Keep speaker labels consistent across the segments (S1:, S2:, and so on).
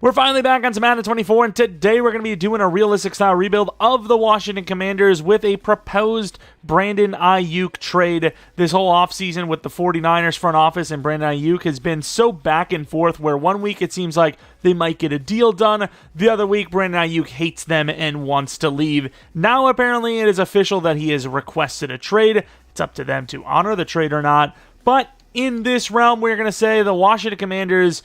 S1: We're finally back on some Madden 24, and today we're going to be doing a realistic style rebuild of the Washington Commanders with a proposed Brandon Aiyuk trade. This whole offseason with the 49ers front office and Brandon Aiyuk has been so back and forth where 1 week it seems like they might get a deal done. The other week, Brandon Aiyuk hates them and wants to leave. Now apparently it is official that he has requested a trade. It's up to them to honor the trade or not. But in this realm, we're going to say the Washington Commanders,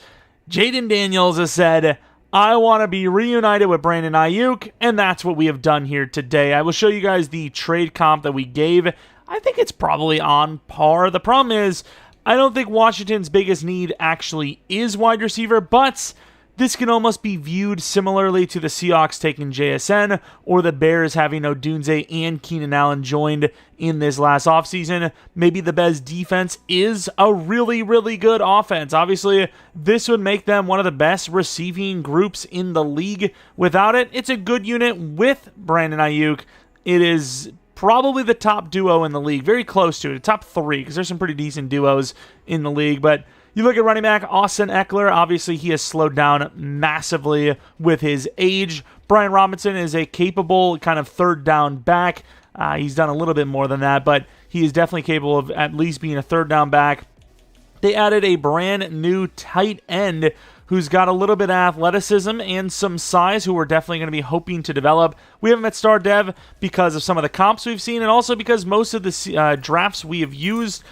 S1: Jaden Daniels has said, I want to be reunited with Brandon Aiyuk, and that's what we have done here today. I will show you guys the trade comp that we gave. I think it's probably on par. The problem is, I don't think Washington's biggest need actually is wide receiver, but this can almost be viewed similarly to the Seahawks taking JSN or the Bears having Odunze and Keenan Allen joined in this last offseason. Maybe the best defense is a really, really good offense. Obviously, this would make them one of the best receiving groups in the league. Without it, it's a good unit with Brandon Aiyuk. It is probably the top duo in the league, very close to it, top three, because there's some pretty decent duos in the league, but you look at running back Austin Eckler, obviously he has slowed down massively with his age. Brian Robinson is a capable kind of third down back. He's done a little bit more than that, but he is definitely capable of at least being a third down back. They added a brand new tight end who's got a little bit of athleticism and some size, who we're definitely going to be hoping to develop. We haven't met Star Dev because of some of the comps we've seen, and also because most of the drafts we have used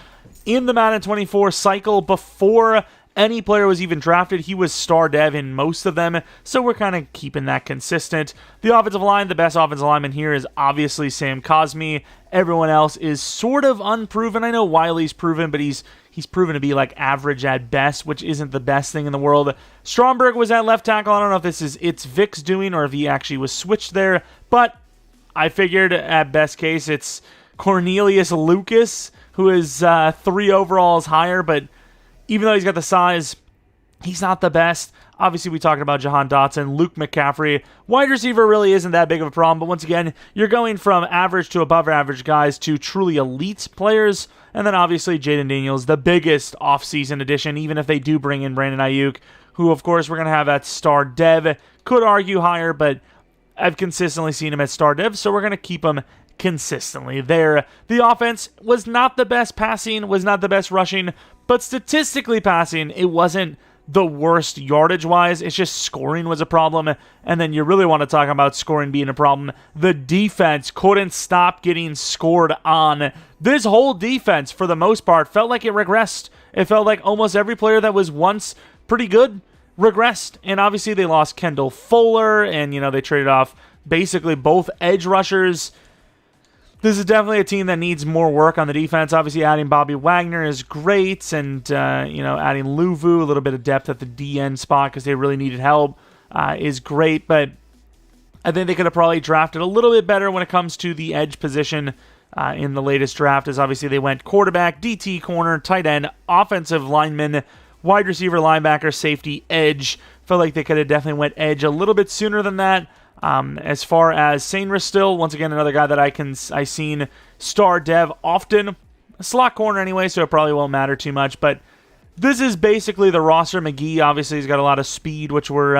S1: in the Madden 24 cycle before any player was even drafted, he was star dev in most of them, so we're kind of keeping that consistent. The offensive line, the best offensive lineman here is obviously Sam Cosmi. Everyone else is sort of unproven. I know Wiley's proven, but he's proven to be like average at best, which isn't the best thing in the world. Stromberg was at left tackle. I don't know if it's Vic's doing or if he actually was switched there, but I figured at best case it's Cornelius Lucas, who is 3 overalls higher, but even though he's got the size, he's not the best. Obviously, we talked about Jahan Dotson, Luke McCaffrey. Wide receiver really isn't that big of a problem, but once again, you're going from average to above average guys to truly elite players. And then obviously, Jaden Daniels, the biggest offseason addition, even if they do bring in Brandon Aiyuk, who, of course, we're going to have at star dev. Could argue higher, but I've consistently seen him at star dev, so we're going to keep him consistently there. The offense was not the best passing, was not the best rushing, but statistically passing, it wasn't the worst yardage-wise. It's just scoring was a problem, and then you really want to talk about scoring being a problem. The defense couldn't stop getting scored on. This whole defense, for the most part, felt like it regressed. It felt like almost every player that was once pretty good regressed, and obviously they lost Kendall Fuller, and they traded off basically both edge rushers. This is definitely a team that needs more work on the defense. Obviously, adding Bobby Wagner is great, and adding Luvu, a little bit of depth at the DN spot because they really needed help, is great. But I think they could have probably drafted a little bit better when it comes to the edge position in the latest draft. As obviously they went quarterback, DT, corner, tight end, offensive lineman, wide receiver, linebacker, safety, edge. Felt like they could have definitely went edge a little bit sooner than that. As far as Sainris still, once again, another guy that I seen star dev often. A slot corner anyway, so it probably won't matter too much. But this is basically the roster. McGee, obviously, he's got a lot of speed, which we're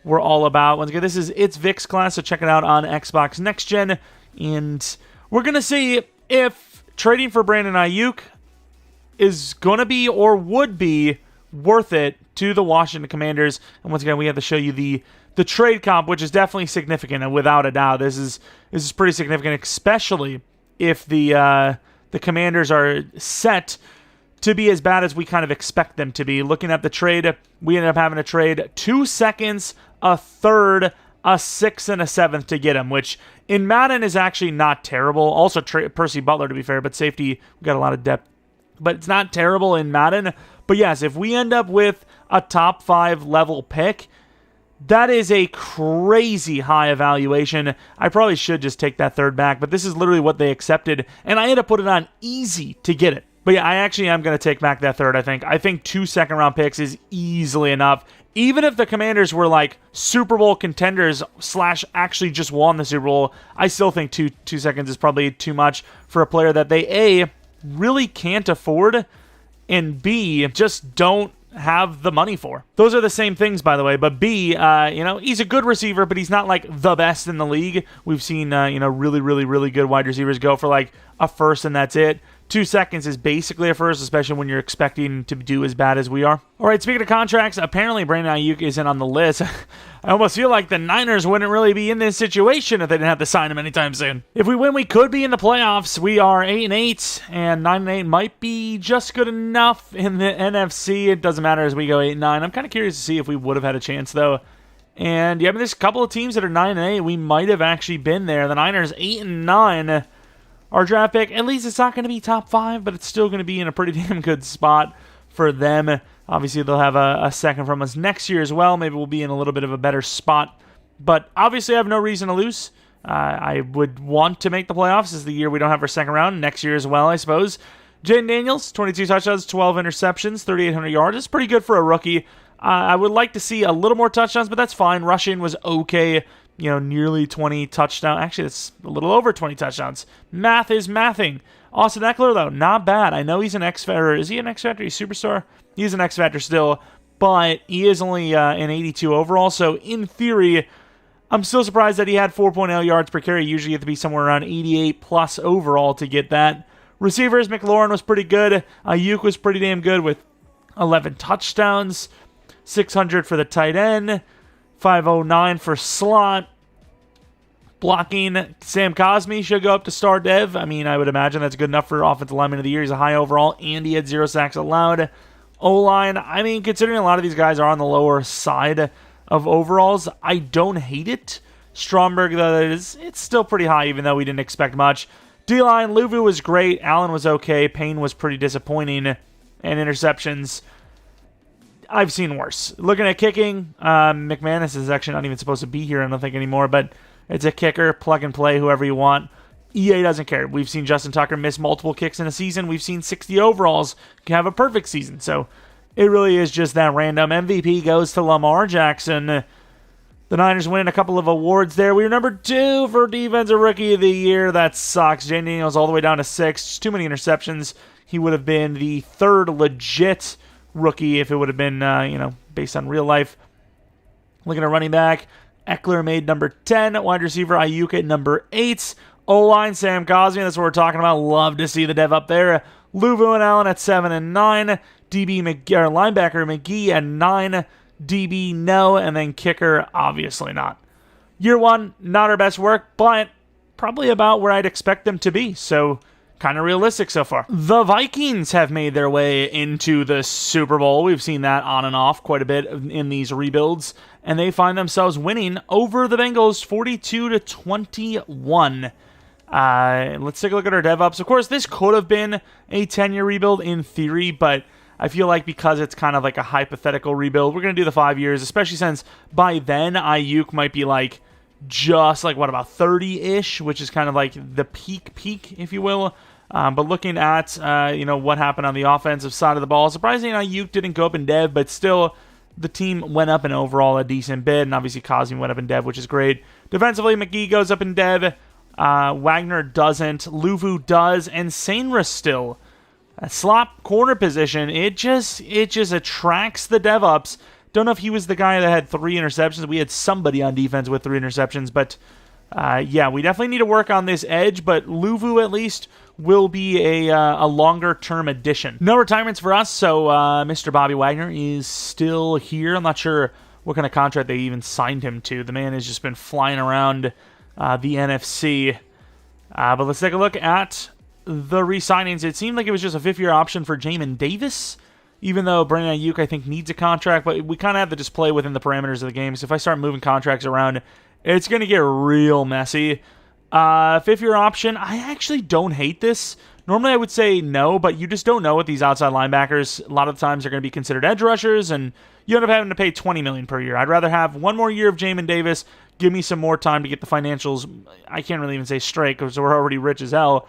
S1: all about. Once again, it's Vic's class, so check it out on Xbox Next Gen. And we're going to see if trading for Brandon Aiyuk is going to be or would be worth it to the Washington Commanders. And once again, we have to show you the trade comp, which is definitely significant, and without a doubt, this is pretty significant, especially if the Commanders are set to be as bad as we kind of expect them to be. Looking at the trade, we ended up having to trade 2 seconds, a third, a 6th, and a 7th to get him, which in Madden is actually not terrible. Also, Percy Butler, to be fair, but safety, we got a lot of depth. But it's not terrible in Madden. But yes, if we end up with a top 5 level pick, that is a crazy high evaluation. I probably should just take that third back, but this is literally what they accepted, and I had to put it on easy to get it. But yeah, I actually am going to take back that third, I think. I think 2 second-round picks is easily enough. Even if the Commanders were like Super Bowl contenders / actually just won the Super Bowl, I still think 2 seconds is probably too much for a player that they, A, really can't afford, and B, just don't have the money for. Those are the same things, by the way. But B, he's a good receiver, but he's not like the best in the league. We've seen, really, really, really good wide receivers go for like a first and that's it. 2 seconds is basically a first, especially when you're expecting to do as bad as we are. All right, speaking of contracts, apparently Brandon Aiyuk isn't on the list. I almost feel like the Niners wouldn't really be in this situation if they didn't have to sign him anytime soon. If we win, we could be in the playoffs. We are 8-8, and 9-8 might be just good enough in the NFC. It doesn't matter as we go 8-9. I'm kind of curious to see if we would have had a chance, though. And, yeah, there's a couple of teams that are 9-8. We might have actually been there. The Niners 8-9. Our draft pick, at least it's not going to be top 5, but it's still going to be in a pretty damn good spot for them. Obviously, they'll have a second from us next year as well. Maybe we'll be in a little bit of a better spot. But obviously, I have no reason to lose. I would want to make the playoffs. This is the year we don't have our second round. Next year as well, I suppose. Jaden Daniels, 22 touchdowns, 12 interceptions, 3,800 yards. It's pretty good for a rookie. I would like to see a little more touchdowns, but that's fine. Rushing was okay. Nearly 20 touchdowns. Actually, it's a little over 20 touchdowns. Math is mathing. Austin Eckler, though, not bad. I know he's an X-Factor. Is he an X-Factor? He's a superstar? He's an X-Factor still, but he is only an 82 overall, so in theory, I'm still surprised that he had 4.0 yards per carry. Usually you have to be somewhere around 88 plus overall to get that. Receivers, McLaurin was pretty good. Aiyuk was pretty damn good with 11 touchdowns, 600 for the tight end, 509 for slot. Blocking, Sam Cosmi should go up to star dev. I would imagine that's good enough for offensive lineman of the year. He's a high overall, and he had 0 sacks allowed. O-line, considering a lot of these guys are on the lower side of overalls, I don't hate it. Stromberg, though, it's still pretty high, even though we didn't expect much. D-line, Luvu was great. Allen was okay. Payne was pretty disappointing. And interceptions, I've seen worse. Looking at kicking, McManus is actually not even supposed to be here, I don't think, anymore, but it's a kicker, plug and play, whoever you want. EA doesn't care. We've seen Justin Tucker miss multiple kicks in a season. We've seen 60 overalls have a perfect season. So it really is just that random. MVP goes to Lamar Jackson. The Niners winning a couple of awards there. We were number 2 for Defensive Rookie of the Year. That sucks. Jaden Daniels all the way down to 6. Just too many interceptions. He would have been the 3rd legit rookie if it would have been, based on real life. Looking at running back, Eckler made number 10. Wide receiver, Aiyuk at number 8. O-line, Sam Cosmi, that's what we're talking about. Love to see the dev up there. Luvu and Allen at 7 and 9. Linebacker McGee at 9. DB, no. And then kicker, obviously not. Year 1, not our best work, but probably about where I'd expect them to be. So kind of realistic so far. The Vikings have made their way into the Super Bowl. We've seen that on and off quite a bit in these rebuilds. And they find themselves winning over the Bengals 42-21. Let's take a look at our DevOps. Of course, this could have been a 10-year rebuild in theory, but I feel like because it's kind of like a hypothetical rebuild, we're going to do the 5 years, especially since by then Aiyuk might be like just like, about 30-ish, which is kind of like the peak, if you will. But looking at, what happened on the offensive side of the ball, surprisingly Aiyuk didn't go up in dev, but still the team went up in overall a decent bit, and obviously Cosmi went up in dev, which is great. Defensively, McGee goes up in dev. Wagner doesn't. Luvu does. And Sainris still. A slot corner position. It just attracts the dev-ups. Don't know if he was the guy that had 3 interceptions. We had somebody on defense with 3 interceptions. But, we definitely need to work on this edge. But Luvu, at least, will be a longer-term addition. No retirements for us, so Mr. Bobby Wagner is still here. I'm not sure what kind of contract they even signed him to. The man has just been flying around the NFC. But let's take a look at the re-signings. It seemed like it was just a 5th-year option for Jamin Davis, even though Brandon Aiyuk, I think, needs a contract. But we kind of have to just play within the parameters of the game. So if I start moving contracts around, it's going to get real messy. 5th-year option, I actually don't hate this. Normally I would say no, but you just don't know with these outside linebackers. A lot of the times they're going to be considered edge rushers, and you end up having to pay $20 million per year. I'd rather have 1 more year of Jamin Davis, give me some more time to get the financials. I can't really even say straight because we're already rich as hell.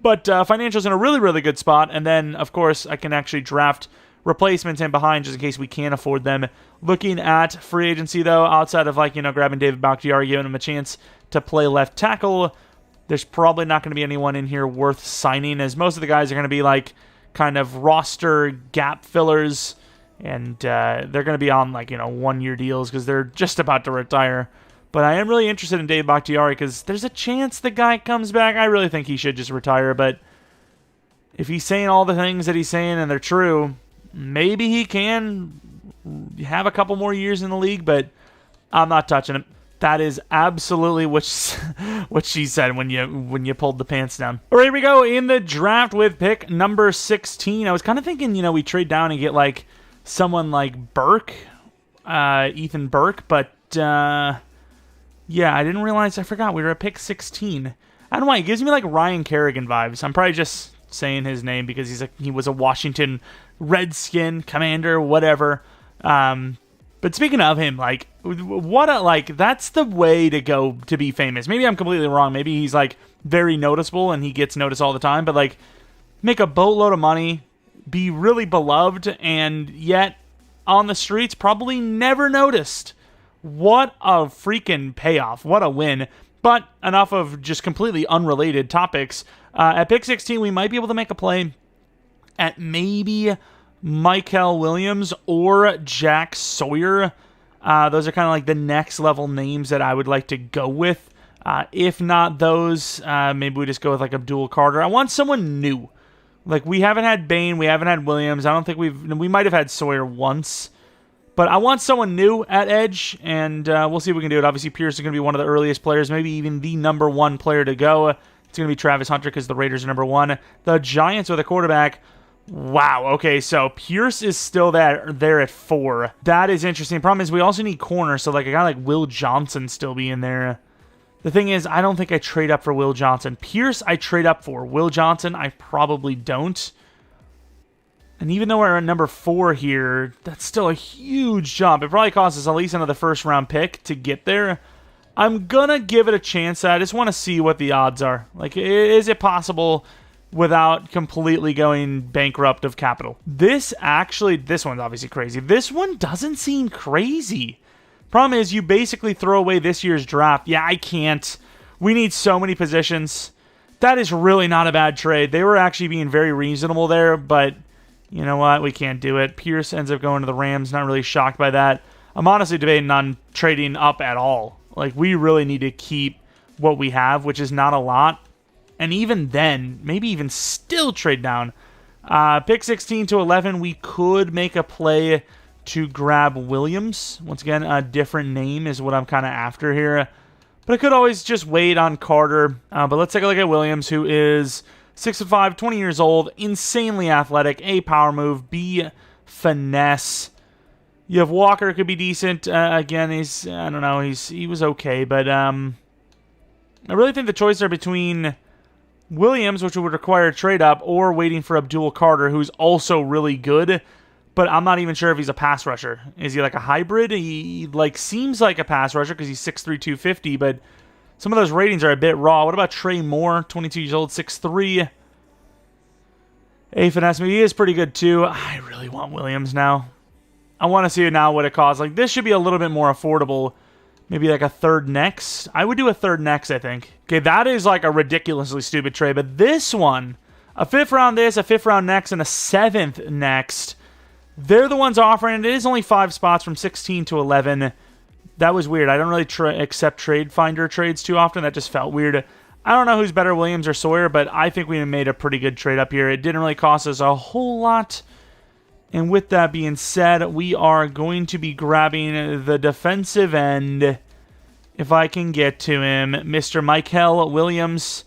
S1: But financials in a really, really good spot. And then, of course, I can actually draft replacements in behind just in case we can't afford them. Looking at free agency, though, outside of, grabbing David Bakhtiari, giving him a chance to play left tackle, there's probably not going to be anyone in here worth signing, as most of the guys are going to be, kind of roster gap fillers. And they're going to be on, like, 1-year deals because they're just about to retire. But I am really interested in Dave Bakhtiari because there's a chance the guy comes back. I really think he should just retire, but if he's saying all the things that he's saying and they're true, maybe he can have a couple more years in the league, but I'm not touching him. That is absolutely what she said when you pulled the pants down. All right, here we go in the draft with pick number 16. I was kind of thinking, we trade down and get like someone like Burke, Ethan Burke, but yeah, I didn't realize. I forgot we were at pick 16. I don't know why. It gives me like Ryan Kerrigan vibes. I'm probably just saying his name because he was a Washington Redskin commander, whatever. But speaking of him, like, that's the way to go to be famous. Maybe I'm completely wrong. Maybe he's, like, very noticeable and he gets noticed all the time. But, like, make a boatload of money, be really beloved, and yet on the streets probably never noticed. What a freaking payoff. What a win. But enough of just completely unrelated topics. At pick 16, we might be able to make a play at maybe Michael Williams or Jack Sawyer. Those are kind of like the next level names that I would like to go with. If not those, maybe we just go with like Abdul Carter. I want someone new. Like, we haven't had Bain, we haven't had Williams. I don't think we might have had Sawyer once. But I want someone new at edge, and we'll see if we can do it. Obviously, Pierce is going to be one of the earliest players, maybe even the number one player to go. It's going to be Travis Hunter because the Raiders are number one. The Giants with a quarterback. Wow, okay, so Pierce is still there at 4. That is interesting. The problem is we also need corner, so like a guy like Will Johnson still be in there. The thing is, I don't think I trade up for Will Johnson. Pierce, I trade up for. Will Johnson, I probably don't. And even though we're at number 4 here, that's still a huge jump. It probably costs us at least another first-round pick to get there. I'm going to give it a chance. I just want to see what the odds are. Like, is it possible without completely going bankrupt of capital? This one's obviously crazy. This one doesn't seem crazy. Problem is, you basically throw away this year's draft. Yeah, I can't. We need so many positions. That is really not a bad trade. They were actually being very reasonable there, but you know what? We can't do it. Pierce ends up going to the Rams. Not really shocked by that. I'm honestly debating on trading up at all. Like, we really need to keep what we have, which is not a lot. And even then, maybe even still trade down. Pick 16 to 11, we could make a play to grab Williams. Once again, a different name is what I'm kind of after here. But I could always just wait on Carter. But let's take a look at Williams, who is 6'5", 20 years old, insanely athletic, A, power move, B, finesse. You have Walker, could be decent. Again, I don't know, he was okay. But I really think the choices are between Williams, which would require a trade up, or waiting for Abdul Carter, who's also really good, but I'm not even sure if he's a pass rusher. Is he like a hybrid? He seems like a pass rusher because he's 6'3", 250, but some of those ratings are a bit raw. What about Trey Moore, 22 years old, 6'3", A finesse? Maybe he is pretty good too. I really want Williams now. I want to see now what it costs. Like, this should be a little bit more affordable. Maybe like a third next. I would do a third next, I think. Okay, that is like a ridiculously stupid trade. But this one, a 5th round this, a 5th round next, and a 7th next. They're the ones offering it. It is only 5 spots from 16 to 11. That was weird. I don't really accept Trade Finder trades too often. That just felt weird. I don't know who's better, Williams or Sawyer, but I think we made a pretty good trade up here. It didn't really cost us a whole lot. And with that being said, we are going to be grabbing the defensive end, if I can get to him, Mr. Michael Williams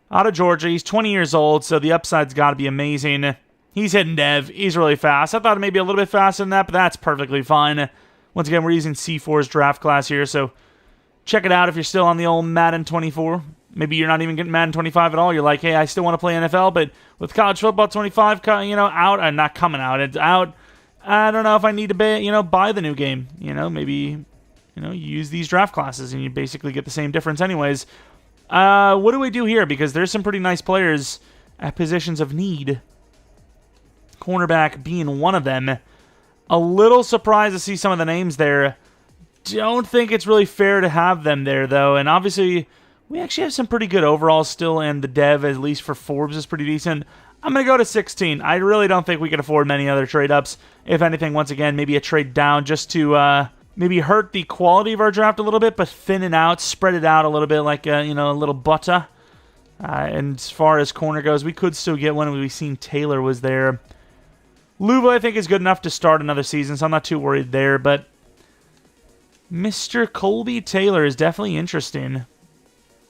S1: out of Georgia. He's 20 years old, so the upside's got to be amazing. He's hitting dev. He's really fast. I thought maybe a little bit faster than that, but that's perfectly fine. Once again, we're using C4's draft class here, so check it out if you're still on the old Madden 24. Maybe you're not even getting Madden 25 at all. You're like, hey, I still want to play NFL, but with college football 25, out and not coming out, it's out. I don't know if I need to buy the new game. Maybe you use these draft classes and you basically get the same difference anyways. What do we do here? Because there's some pretty nice players at positions of need. Cornerback being one of them. A little surprised to see some of the names there. Don't think it's really fair to have them there, though. And obviously, we actually have some pretty good overalls still, and the dev, at least for Forbes, is pretty decent. I'm going to go to 16. I really don't think we can afford many other trade-ups. If anything, once again, maybe a trade down just to maybe hurt the quality of our draft a little bit, but thin it out, spread it out a little bit like, a little butter. And as far as corner goes, we could still get one. We've seen Taylor was there. Luva, I think, is good enough to start another season, so I'm not too worried there. But Mr. Colby Taylor is definitely interesting.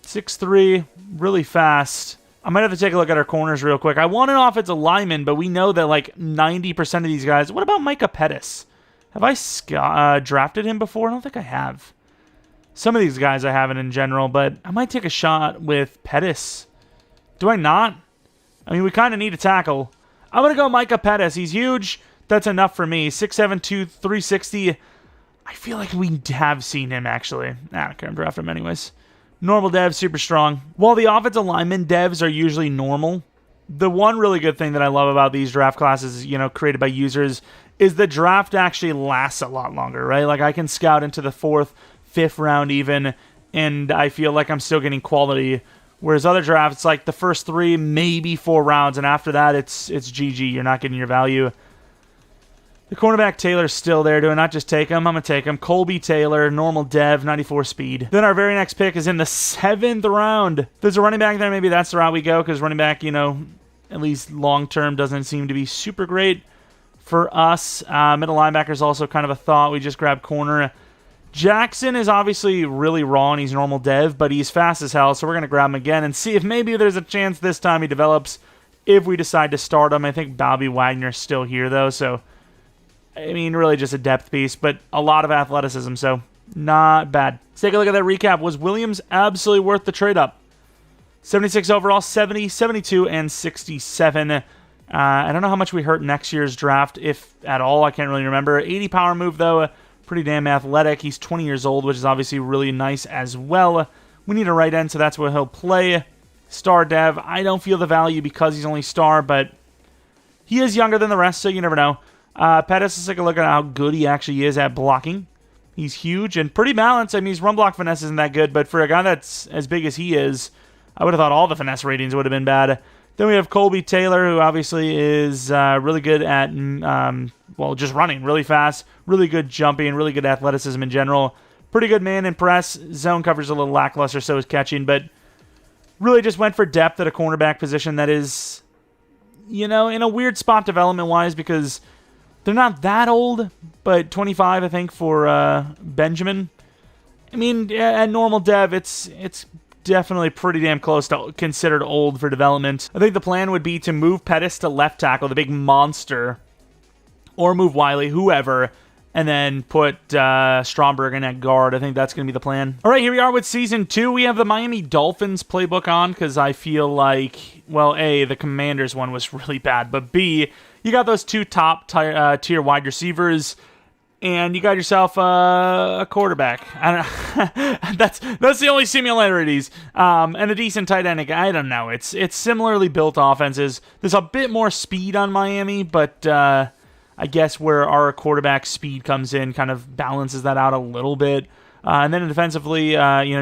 S1: 6'3", really fast. I might have to take a look at our corners real quick. I want an offensive lineman, but we know that like 90% of these guys... What about Micah Pettis? Have I drafted him before? I don't think I have. Some of these guys I haven't in general, but I might take a shot with Pettis. Do I not? I mean, we kind of need a tackle. I'm going to go Micah Pettis. He's huge. That's enough for me. 6'7", 360. I feel like we have seen him, actually. I don't care. I'm drafting him anyways. Normal dev, super strong. While the offensive lineman devs are usually normal, the one really good thing that I love about these draft classes, created by users, is the draft actually lasts a lot longer, right? Like, I can scout into the 4th, 5th round even, and I feel like I'm still getting quality. Whereas other drafts, like the first 3, maybe 4 rounds, and after that, it's GG. You're not getting your value. The cornerback Taylor's still there. Do I not just take him? I'm going to take him. Colby Taylor, normal dev, 94 speed. Then our very next pick is in the 7th round. If there's a running back there, maybe that's the route we go, because running back, at least long-term doesn't seem to be super great for us. Middle linebacker is also kind of a thought. We just grabbed corner. Jackson is obviously really raw and he's normal dev, but he's fast as hell, so we're going to grab him again and see if maybe there's a chance this time he develops if we decide to start him. I think Bobby Wagner's still here, though, so... I mean, really just a depth piece, but a lot of athleticism, so not bad. Let's take a look at that recap. Was Williams absolutely worth the trade-up? 76 overall, 70, 72, and 67. I don't know how much we hurt next year's draft, if at all. I can't really remember. 80 power move, though. Pretty damn athletic. He's 20 years old, which is obviously really nice as well. We need a right end, so that's what he'll play. Star dev. I don't feel the value because he's only star, but he is younger than the rest, so you never know. Pettis, let's take a look at how good he actually is at blocking. He's huge and pretty balanced. I mean, his run block finesse isn't that good, but for a guy that's as big as he is, I would have thought all the finesse ratings would have been bad. Then we have Colby Taylor, who obviously is really good at, just running really fast, really good jumping, really good athleticism in general. Pretty good man in press. Zone coverage a little lackluster, so is catching, but really just went for depth at a cornerback position that is, in a weird spot development-wise because... They're not that old, but 25, I think, for Benjamin. I mean, at normal dev, it's definitely pretty damn close to considered old for development. I think the plan would be to move Pettis to left tackle, the big monster, or move Wiley, whoever, and then put Stromberg in at guard. I think that's going to be the plan. All right, here we are with Season 2. We have the Miami Dolphins playbook on because I feel like, well, A, the Commanders one was really bad, but B... You got those 2 top tier wide receivers, and you got yourself a quarterback. I don't that's the only similarities. And a decent tight end. I don't know. It's similarly built offenses. There's a bit more speed on Miami, but I guess where our quarterback speed comes in kind of balances that out a little bit. And then defensively, you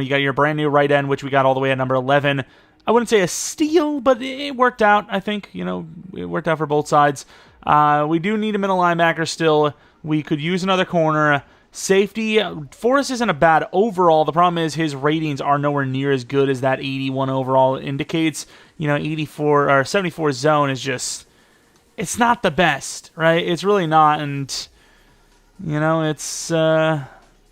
S1: got your brand new right end, which we got all the way at number 11. I wouldn't say a steal, but it worked out, I think. It worked out for both sides. We do need a middle linebacker still. We could use another corner. Safety, Forrest isn't a bad overall. The problem is his ratings are nowhere near as good as that 81 overall indicates. 84 or 74 zone is just... It's not the best, right? It's really not, and,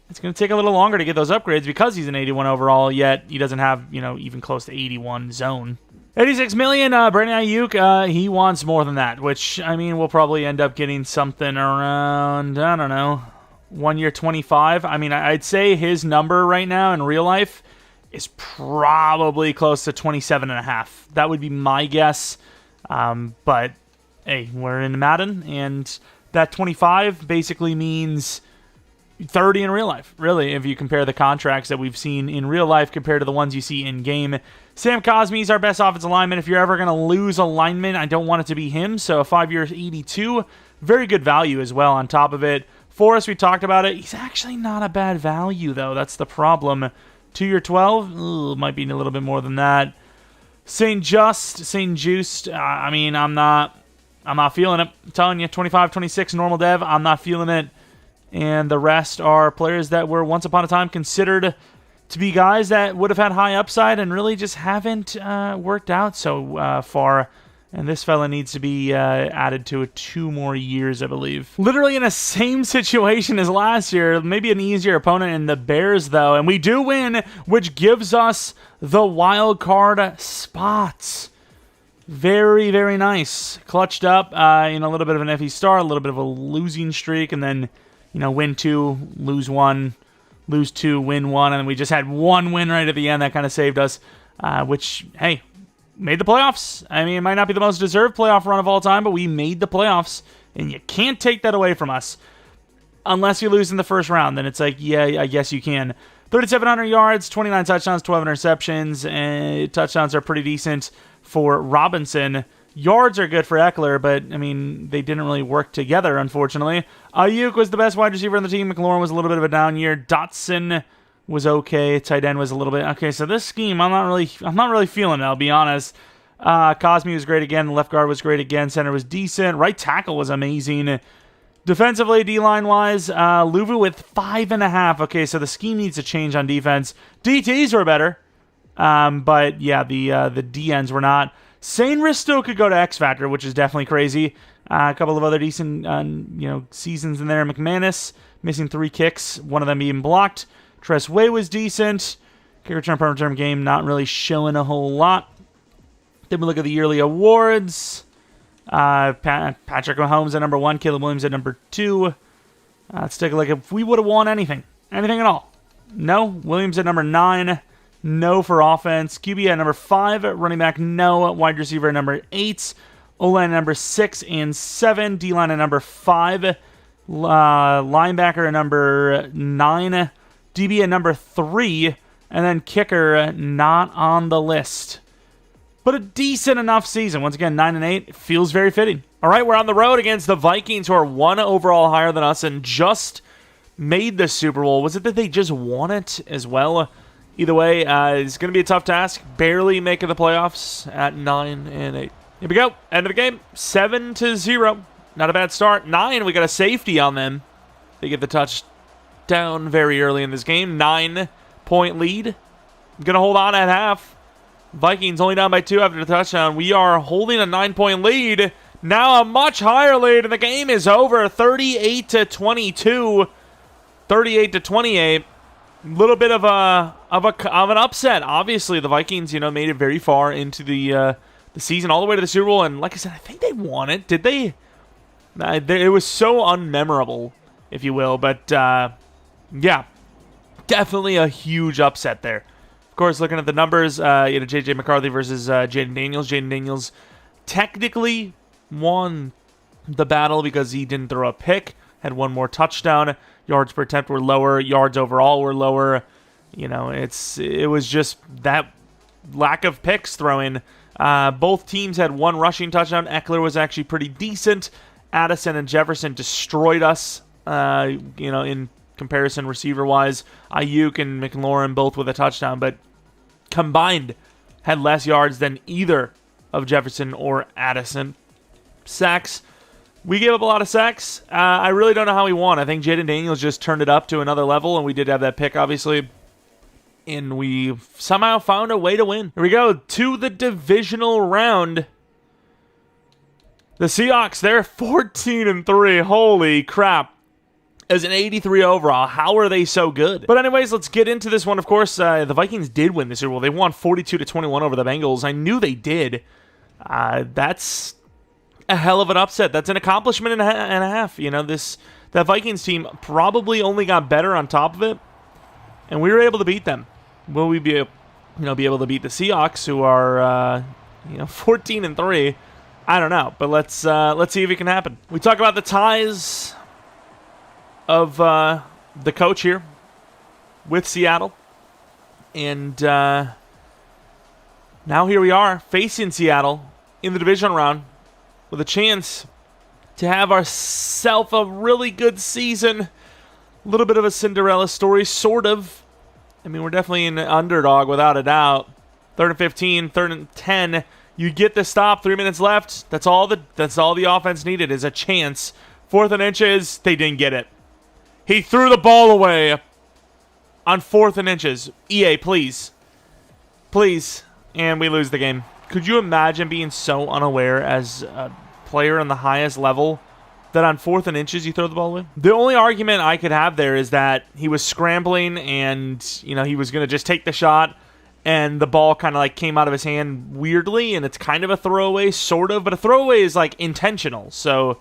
S1: it's going to take a little longer to get those upgrades because he's an 81 overall, yet he doesn't have, even close to 81 zone. 86 million, Brandon Aiyuk, he wants more than that, which, I mean, we'll probably end up getting something around, I don't know, 1 year 25. I mean, I'd say his number right now in real life is probably close to 27.5. That would be my guess, but, hey, we're in Madden, and that 25 basically means... 30 in real life, really, if you compare the contracts that we've seen in real life compared to the ones you see in game. Sam Cosmi is our best offensive lineman. If you're ever going to lose a lineman, I don't want it to be him. So a 5-year 82, very good value as well on top of it. Forrest, we talked about it. He's actually not a bad value, though. That's the problem. 2-year 12, might be a little bit more than that. St. Just, I mean, I'm not feeling it. I'm telling you, 25, 26 normal dev, I'm not feeling it. And the rest are players that were once upon a time considered to be guys that would have had high upside and really just haven't worked out so far. And this fella needs to be added to 2 more years, I believe. Literally in the same situation as last year. Maybe an easier opponent in the Bears, though. And we do win, which gives us the wild card spots. Very, very nice. Clutched up in a little bit of an FE start, a little bit of a losing streak, and then, win 2, lose 1, lose 2, win 1, and then we just had 1 win right at the end. That kind of saved us, which, hey, made the playoffs. I mean, it might not be the most deserved playoff run of all time, but we made the playoffs, and you can't take that away from us. Unless you lose in the first round, then it's like, yeah, I guess you can. 3,700 yards, 29 touchdowns, 12 interceptions, and touchdowns are pretty decent for Robinson. Yards are good for Eckler, but, I mean, they didn't really work together, unfortunately. Aiyuk was the best wide receiver on the team. McLaurin was a little bit of a down year. Dotson was okay. Tight end was a little bit okay. So this scheme, I'm not really feeling it, I'll be honest. Cosme was great again. Left guard was great again. Center was decent. Right tackle was amazing. Defensively, D-line wise, Luvu with 5.5. Okay, so the scheme needs to change on defense. DTs were better, but yeah, the DNs were not. St. Risto could go to X Factor, which is definitely crazy. A couple of other decent, seasons in there. McManus missing 3 kicks, one of them being blocked. Tress Way was decent. Kick return per return game, not really showing a whole lot. Then we look at the yearly awards. Patrick Mahomes at number 1, Caleb Williams at number 2. Let's take a look if we would have won anything at all. No. Williams at number 9. No for offense. QB at number 5. Running back, no. Wide receiver at number 8. O-line at number 6 and 7. D-line at number 5. Linebacker at number 9. DB at number 3, and then kicker not on the list. But a decent enough season. Once again, 9-8 feels very fitting. All right, we're on the road against the Vikings, who are 1 overall higher than us and just made the Super Bowl. Was it that they just won it as well? Either way, it's going to be a tough task. Barely making the playoffs at 9-8. Here we go. End of the game. 7-0. Not a bad start. 9, we got a safety on them. They get the touchdown very early in this game. 9-point lead. Gonna hold on at half. Vikings only down by 2 after the touchdown. We are holding a 9-point lead. Now a much higher lead, and the game is over. 38-22. 38-28. Little bit of an upset. Obviously, the Vikings, made it very far into the season, all the way to the Super Bowl, and like I said, I think they won it. Did they? It was so unmemorable, if you will, but yeah, definitely a huge upset there. Of course, looking at the numbers, J.J. McCarthy versus Jaden Daniels. Jaden Daniels technically won the battle because he didn't throw a pick, had 1 more touchdown. Yards per attempt were lower. Yards overall were lower. It was just that lack of picks throwing. Both teams had 1 rushing touchdown. Eckler was actually pretty decent. Addison and Jefferson destroyed us, in comparison receiver-wise. Aiyuk and McLaurin both with a touchdown, but combined had less yards than either of Jefferson or Addison. Sacks. We gave up a lot of sacks. I really don't know how we won. I think Jaden Daniels just turned it up to another level, and we did have that pick, obviously. And we somehow found a way to win. Here we go to the divisional round. The Seahawks, they're 14-3. Holy crap. As an 83 overall, how are they so good? But anyways, let's get into this one. Of course, the Vikings did win the Super Bowl. They won 42-21 over the Bengals. I knew they did. That's a hell of an upset. That's an accomplishment and a half. That Vikings team probably only got better on top of it, and we were able to beat them. Will we be able to beat the Seahawks, who are 14-3? I don't know, but let's see if it can happen. We talk about the ties of the coach here with Seattle, and now here we are facing Seattle in the division round with a chance to have ourselves a really good season. A little bit of a Cinderella story, sort of. I mean, we're definitely an underdog without a doubt. 3rd and 15, 3rd and 10. You get the stop, 3 minutes left. That's all the offense needed is a chance. 4th and inches, they didn't get it. He threw the ball away on 4th and inches. EA, please. Please. And we lose the game. Could you imagine being so unaware as a player on the highest level that on 4th and inches you throw the ball away? The only argument I could have there is that he was scrambling and, he was going to just take the shot and the ball kind of like came out of his hand weirdly, and it's kind of a throwaway, sort of, but a throwaway is like intentional. So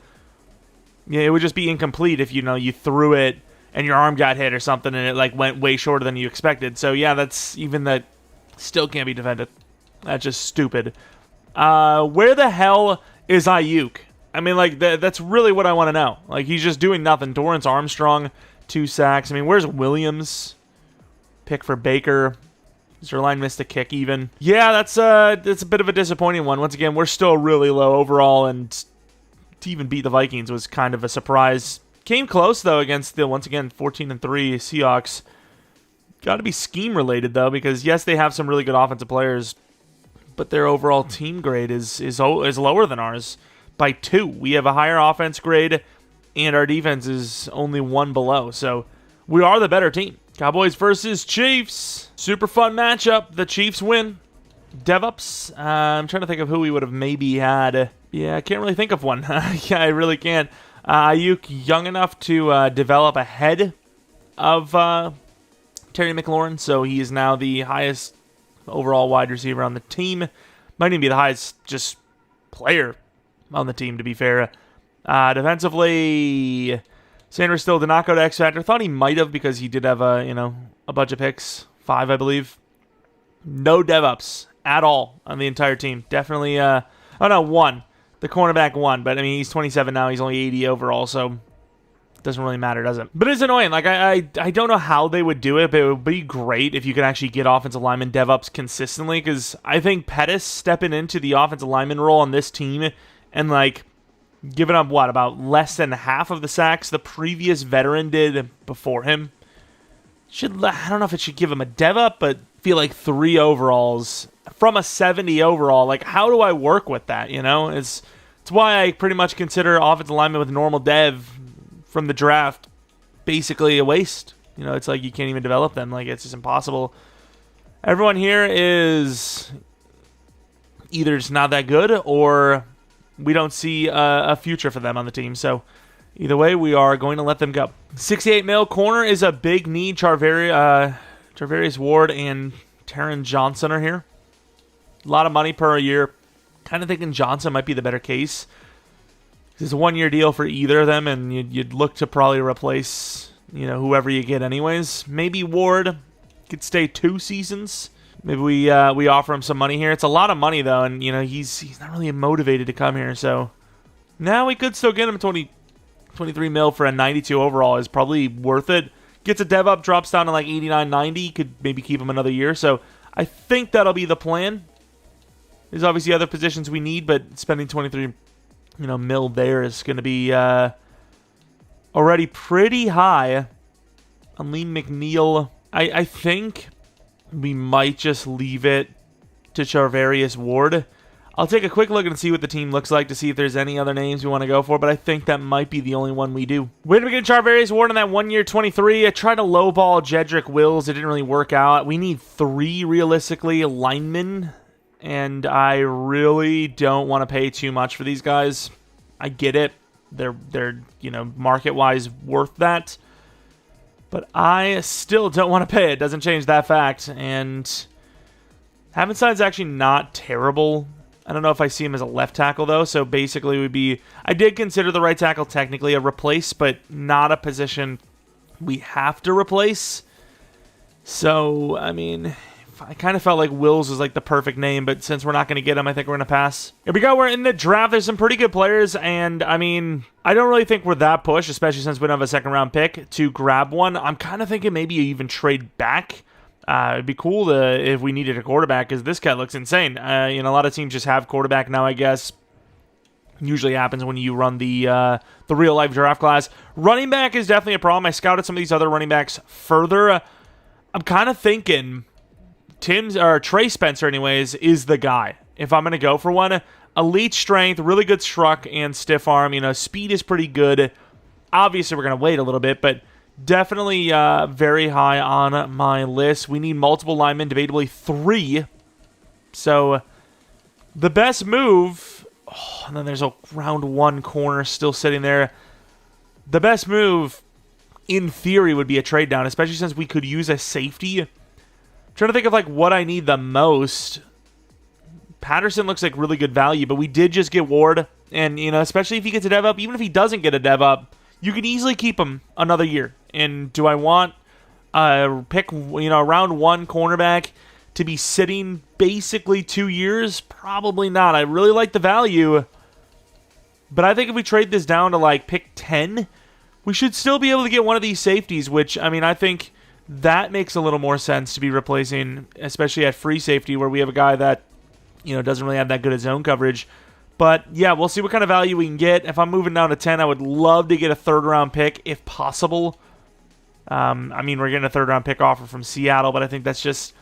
S1: yeah, it would just be incomplete if you threw it and your arm got hit or something and it like went way shorter than you expected. So yeah, that's even that still can't be defended. That's just stupid. Where the hell is Aiyuk? I mean, like that's really what I want to know. Like he's just doing nothing. Dorrance Armstrong, 2 sacks. I mean, where's Williams? Pick for Baker. Zerline missed a kick even. Yeah, that's a bit of a disappointing one. Once again, we're still really low overall, and to even beat the Vikings was kind of a surprise. Came close, though, against the, once again, 14-3 Seahawks. Got to be scheme-related, though, because, yes, they have some really good offensive players, but their overall team grade is lower than ours by 2. We have a higher offense grade, and our defense is only 1 below, so we are the better team. Cowboys versus Chiefs. Super fun matchup. The Chiefs win. DevOps. I'm trying to think of who we would have maybe had. Yeah, I can't really think of one. Yeah, I really can't. Aiyuk, young enough to develop ahead of Terry McLaurin, so he is now the highest overall wide receiver on the team. Might even be the highest just player on the team, to be fair. Defensively, Sanders still did not go to X Factor. Thought he might have because he did have a bunch of picks, 5 I believe. No DevOps at all on the entire team. Definitely, 1. The cornerback 1, but I mean he's 27 now. He's only 80 overall, so it doesn't really matter, does it? But it's annoying. Like I don't know how they would do it, but it would be great if you could actually get offensive lineman DevOps consistently. Because I think Pettis stepping into the offensive lineman role on this team and like giving up, about less than half of the sacks the previous veteran did before him. I don't know if it should give him a dev up, but feel like 3 overalls from a 70 overall. Like, how do I work with that, It's why I pretty much consider offensive lineman with normal dev from the draft basically a waste. It's like you can't even develop them. Like, it's just impossible. Everyone here is either just not that good or we don't see a future for them on the team. So either way, we are going to let them go. 68 mil corner is a big need. Charvarius Ward and Taron Johnson are here. A lot of money per year. Kind of thinking Johnson might be the better case. It's a 1-year deal for either of them, and you'd look to probably replace whoever you get anyways. Maybe Ward could stay 2 seasons. Maybe we offer him some money here. It's a lot of money, though, and, he's not really motivated to come here. So now we could still get him 23 mil for a 92 overall is probably worth it. Gets a dev up, drops down to like 89, 90. Could maybe keep him another year. So I think that'll be the plan. There's obviously other positions we need, but spending 23 mil there is going to be already pretty high. Aleem McNeil, I think we might just leave it to Charvarius Ward. I'll take a quick look and see what the team looks like to see if there's any other names we want to go for, but I think that might be the only one we do. Where did we get Charvarius Ward on that 1-year 23? I tried to lowball Jedrick Wills. It didn't really work out. We need 3, realistically, linemen, and I really don't want to pay too much for these guys. I get it. They're market-wise worth that. But I still don't want to pay it. Doesn't change that fact. And Havenstein's actually not terrible. I don't know if I see him as a left tackle, though. So basically, would be I did consider the right tackle technically a replace, but not a position we have to replace. So, I mean, I kind of felt like Wills was like the perfect name, but since we're not going to get him, I think we're going to pass. Here we go. We're in the draft. There's some pretty good players, and I mean, I don't really think we're that pushed, especially since we don't have a 2nd-round pick to grab one. I'm kind of thinking maybe even trade back. It'd be cool if we needed a quarterback, because this guy looks insane. A lot of teams just have quarterback now, I guess. Usually happens when you run the real-life draft class. Running back is definitely a problem. I scouted some of these other running backs further. I'm kind of thinking Trey Spencer, anyways, is the guy. If I'm going to go for one, elite strength, really good struck, and stiff arm. You know, speed is pretty good. Obviously, we're going to wait a little bit, but definitely very high on my list. We need multiple linemen, debatably 3. So the best move, and then there's a round 1 corner still sitting there. The best move, in theory, would be a trade down, especially since we could use a safety. I'm trying to think of like what I need the most. Patterson looks like really good value, but we did just get Ward, and you know, especially if he gets a dev up, even if he doesn't get a dev up, you can easily keep him another year. And do I want pick, you know, round 1 cornerback to be sitting basically 2 years? Probably not. I really like the value, but I think if we trade this down to like pick 10, we should still be able to get one of these safeties, which, I mean, I think that makes a little more sense to be replacing, especially at free safety, where we have a guy that, you know, doesn't really have that good at zone coverage. But yeah, we'll see what kind of value we can get. If I'm moving down to 10, I would love to get a 3rd round pick if possible. I mean, we're getting a 3rd round pick offer from Seattle, but I think that's just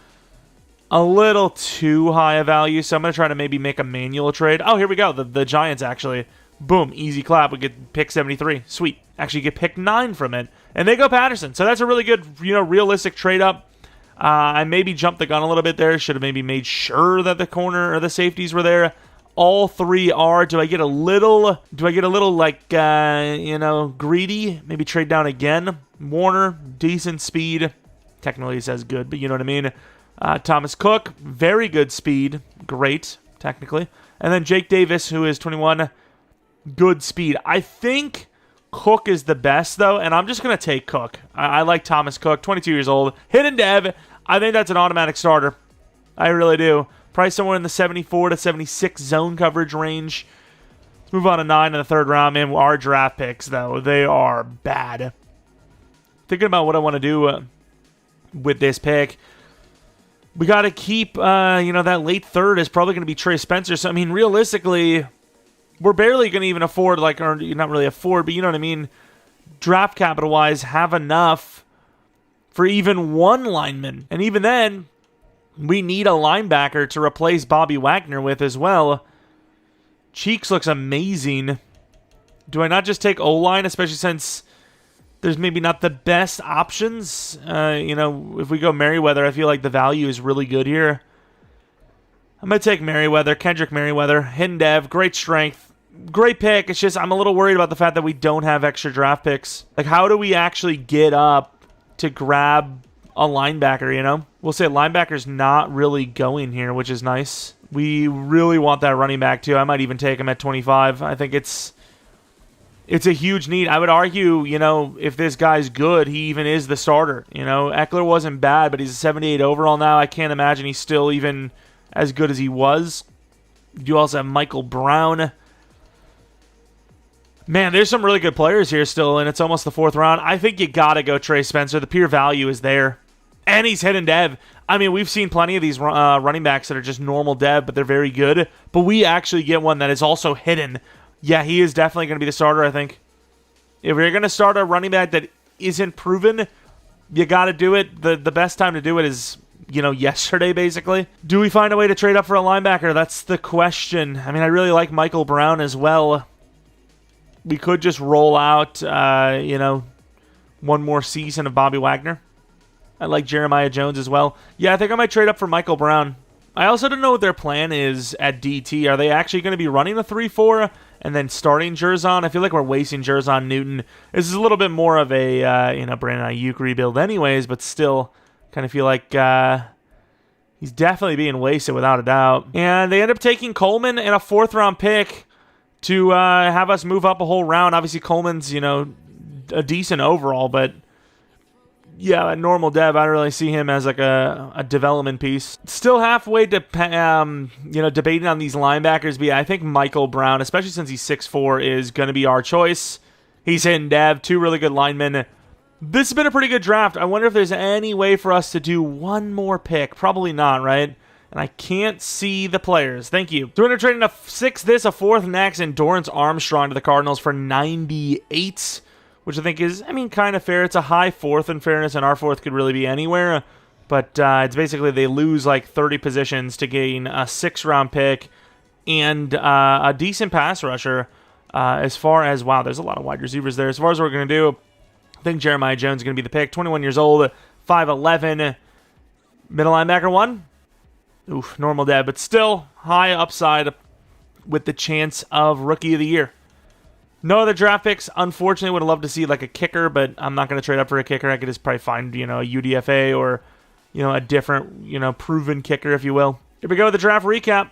S1: a little too high a value. So I'm going to try to maybe make a manual trade. Oh, here we go. The Giants actually. Boom, easy clap. We get pick 73. Sweet. Actually get pick 9 from it. And they go Patterson. So that's a really good, you know, realistic trade up. I maybe jumped the gun a little bit there. Should have maybe made sure that the corner or the safeties were there. All 3 are. Do I get a little like, you know, greedy? Maybe trade down again. Warner, decent speed. Technically it says good, but you know what I mean. Thomas Cook, very good speed. Great, technically. And then Jake Davis, who is 21, good speed. I think Cook is the best, though, and I'm just going to take Cook. I like Thomas Cook, 22 years old. Hidden dev. I think that's an automatic starter. I really do. Price somewhere in the 74 to 76 zone coverage range. Let's move on to 9 in the 3rd round. Man, our draft picks, though, they are bad. Thinking about what I want to do with this pick. We got to keep, you know, that late 3rd is probably going to be Trey Spencer. So, I mean, realistically, we're barely going to even afford, like, or not really afford, but you know what I mean, draft capital-wise, have enough for even 1 lineman. And even then, we need a linebacker to replace Bobby Wagner with as well. Cheeks looks amazing. Do I not just take O-line, especially since there's maybe not the best options? You know, if we go Merriweather, I feel like the value is really good here. I'm going to take Merriweather, Kendrick Merriweather, hidden dev, great strength, great pick. It's just I'm a little worried about the fact that we don't have extra draft picks. Like, how do we actually get up to grab a linebacker, you know? We'll say linebacker's not really going here, which is nice. We really want that running back, too. I might even take him at 25. I think it's a huge need. I would argue, you know, if this guy's good, he even is the starter. You know, Eckler wasn't bad, but he's a 78 overall now. I can't imagine he's still even as good as he was. You also have Michael Brown. Man, there's some really good players here still, and it's almost the 4th round. I think you got to go Trey Spencer. The pure value is there. And he's hidden dev. I mean, we've seen plenty of these running backs that are just normal dev, but they're very good. But we actually get one that is also hidden. Yeah, he is definitely going to be the starter, I think. If you're going to start a running back that isn't proven, you got to do it. The best time to do it is, you know, yesterday, basically. Do we find a way to trade up for a linebacker? That's the question. I mean, I really like Michael Brown as well. We could just roll out, you know, one more season of Bobby Wagner. I like Jeremiah Jones as well. Yeah, I think I might trade up for Michael Brown. I also don't know what their plan is at DT. Are they actually going to be running a 3-4 and then starting Jerzon? I feel like we're wasting Jerzon Newton. This is a little bit more of a, you know, Brandon Aiyuk rebuild anyways, but still kind of feel like he's definitely being wasted without a doubt. And they end up taking Coleman and a 4th round pick to have us move up a whole round. Obviously, Coleman's, you know, a decent overall, but yeah, a normal dev, I don't really see him as like a development piece. Still halfway to, you know, debating on these linebackers. But yeah, I think Michael Brown, especially since he's 6'4", is going to be our choice. He's hitting dev, 2 really good linemen. This has been a pretty good draft. I wonder if there's any way for us to do one more pick. Probably not, right? And I can't see the players. Thank you. So we're going to trade in a 6th this, a 4th next, and Dorrance Armstrong to the Cardinals for 98, which I think is, I mean, kind of fair. It's a high 4th in fairness, and our 4th could really be anywhere. But it's basically they lose like 30 positions to gain a 6th-round pick and a decent pass rusher. As far as, wow, there's a lot of wide receivers there. As far as what we're going to do, I think Jeremiah Jones is going to be the pick. 21 years old, 5'11", middle linebacker 1. Oof, normal dev, but still high upside with the chance of Rookie of the Year. No other draft picks. Unfortunately, would have loved to see like a kicker, but I'm not going to trade up for a kicker. I could just probably find, a UDFA or, a different, proven kicker, if you will. Here we go with the draft recap.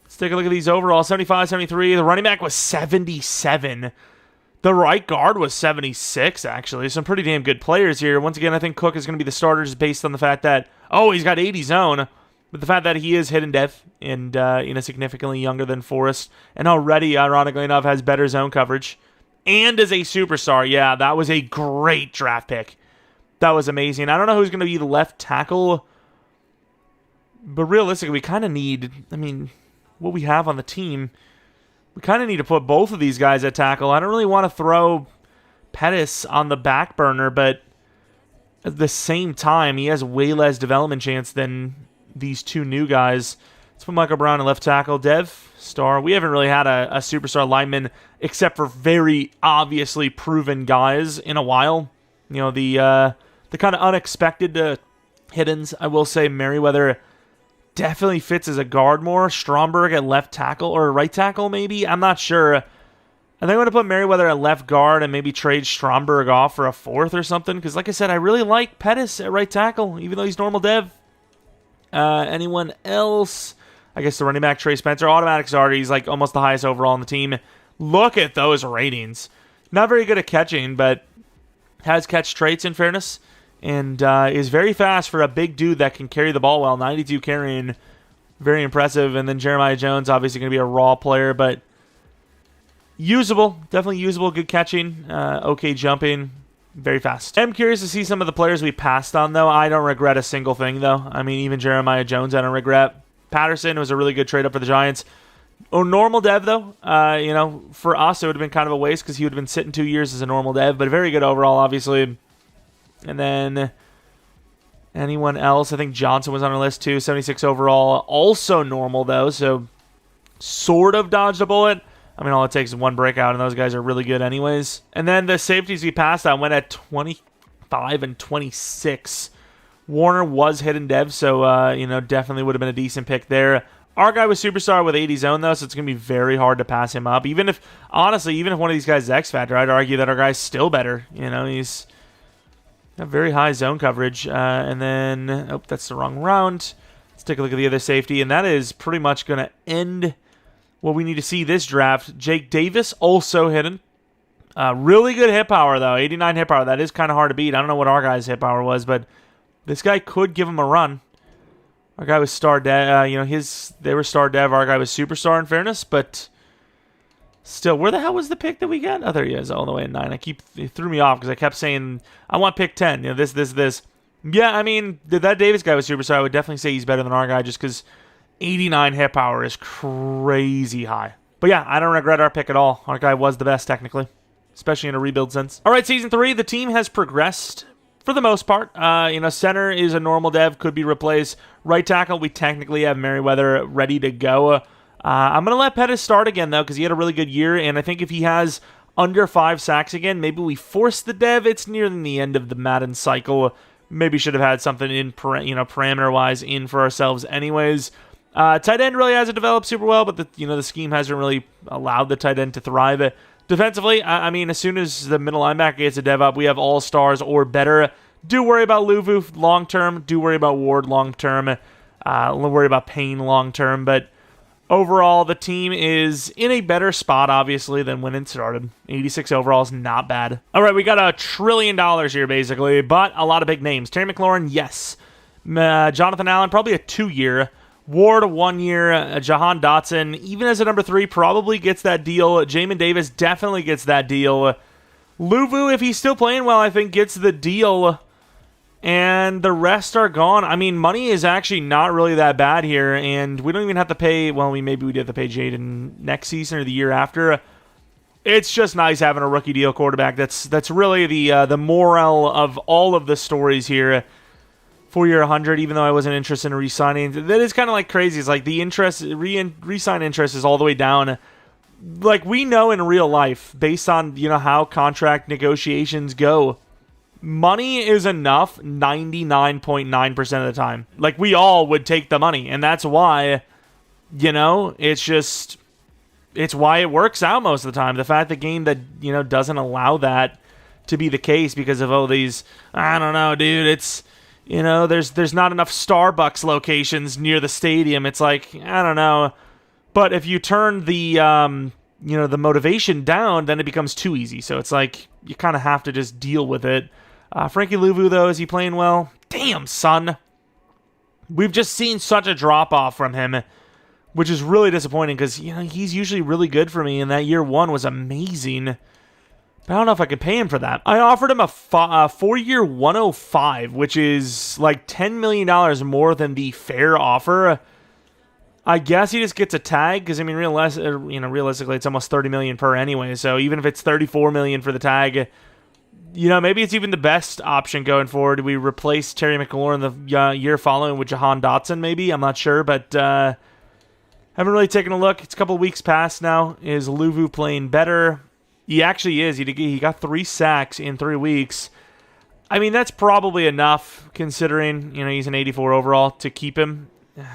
S1: Let's take a look at these overall. 75, 73. The running back was 77. The right guard was 76, actually. Some pretty damn good players here. Once again, I think Cook is going to be the starter just based on the fact that, he's got 80 zone. But the fact that he is hidden dev and, significantly younger than Forrest, and already, ironically enough, has better zone coverage, and is a superstar. Yeah, that was a great draft pick. That was amazing. I don't know who's going to be the left tackle, but realistically, we kind of need, what we have on the team, we kind of need to put both of these guys at tackle. I don't really want to throw Pettis on the back burner, but at the same time, he has way less development chance than these two new guys. Let's put Michael Brown at left tackle. Dev, star. We haven't really had a superstar lineman except for very obviously proven guys in a while. The kind of unexpected hiddens. I will say Merriweather definitely fits as a guard more. Stromberg at left tackle or right tackle maybe. I'm not sure. I think I'm going to put Merriweather at left guard and maybe trade Stromberg off for a 4th or something. Because like I said, I really like Pettis at right tackle, even though he's normal dev. Anyone else? I guess the running back, Trey Spencer, automatic starter. He's like almost the highest overall on the team. Look at those ratings. Not very good at catching, but has catch traits in fairness. And is very fast for a big dude that can carry the ball well. 92 carrying. Very impressive. And then Jeremiah Jones, obviously going to be a raw player, but usable. Definitely usable. Good catching. Okay jumping. Very fast. I'm curious to see some of the players we passed on, though. I don't regret a single thing, though. Even Jeremiah Jones, I don't regret. Patterson was a really good trade-up for the Giants. Normal dev, though. For us, it would have been kind of a waste because he would have been sitting 2 years as a normal dev, but very good overall, obviously. And then anyone else? I think Johnson was on our list, too. 76 overall. Also normal, though, so sort of dodged a bullet. All it takes is one breakout, and those guys are really good anyways. And then the safeties we passed on went at 25 and 26. Warner was hidden dev, so, definitely would have been a decent pick there. Our guy was superstar with 80 zone, though, so it's going to be very hard to pass him up. Even if one of these guys is X-Factor, I'd argue that our guy's still better. He's got very high zone coverage. And then, that's the wrong round. Let's take a look at the other safety, and that is pretty much going to end what we need to see this draft. Jake Davis, also hidden. Really good hit power, though. 89 hit power. That is kind of hard to beat. I don't know what our guy's hit power was, but this guy could give him a run. Our guy was star dev. They were star dev. Our guy was superstar in fairness, but still, where the hell was the pick that we got? Oh, there he is, all the way at 9. It threw me off because I kept saying, I want pick 10. This. Yeah, that Davis guy was superstar. I would definitely say he's better than our guy just because 89 hit power is crazy high. But yeah, I don't regret our pick at all. Our guy was the best, technically, especially in a rebuild sense. All right, Season 3, the team has progressed for the most part. Center is a normal dev, could be replaced. Right tackle, we technically have Merriweather ready to go. I'm going to let Pettis start again, though, because he had a really good year, and I think if he has under 5 sacks again, maybe we force the dev. It's nearing the end of the Madden cycle. Maybe should have had something in, parameter-wise in for ourselves anyways. Tight end really hasn't developed super well, but the scheme hasn't really allowed the tight end to thrive. Defensively, as soon as the middle linebacker gets a dev up, we have all-stars or better. Do worry about Luvu long-term. Do worry about Ward long-term. Worry about Payne long-term. But overall, the team is in a better spot, obviously, than when it started. 86 overall is not bad. All right, we got $1 trillion here, basically, but a lot of big names. Terry McLaurin, yes. Jonathan Allen, probably a 2-year. Ward, 1 year. Jahan Dotson, even as a number 3, probably gets that deal. Jamin Davis definitely gets that deal. Luvu, if he's still playing well, I think gets the deal. And the rest are gone. Money is actually not really that bad here, and we don't even have to pay, maybe we did have to pay Jaden next season or the year after. It's just nice having a rookie deal quarterback. That's really the moral of all of the stories here. 4-year 100, even though I wasn't interested in re-signing. That is kind of like crazy. It's like the interest, re-sign interest is all the way down. Like, we know in real life, based on, how contract negotiations go, money is enough 99.9% of the time. Like, we all would take the money, and that's why, it's why it works out most of the time. The fact the game that, doesn't allow that to be the case because of, these, I don't know, dude, it's, there's not enough Starbucks locations near the stadium. It's like, I don't know. But if you turn the, the motivation down, then it becomes too easy. So it's like you kind of have to just deal with it. Frankie Louvu, though, is he playing well? Damn, son. We've just seen such a drop-off from him, which is really disappointing because, he's usually really good for me, and that year 1 was amazing. But I don't know if I could pay him for that. I offered him a 4-year 105, which is like $10 million more than the fair offer. I guess he just gets a tag because, realistically, it's almost $30 million per anyway. So even if it's $34 million for the tag, maybe it's even the best option going forward. Do we replace Terry McLaurin the year following with Jahan Dotson? Maybe, I'm not sure, but haven't really taken a look. It's a couple of weeks past now. Is Louvu playing better? He actually is. He got 3 sacks in 3 weeks. I mean, that's probably enough considering he's an 84 overall to keep him.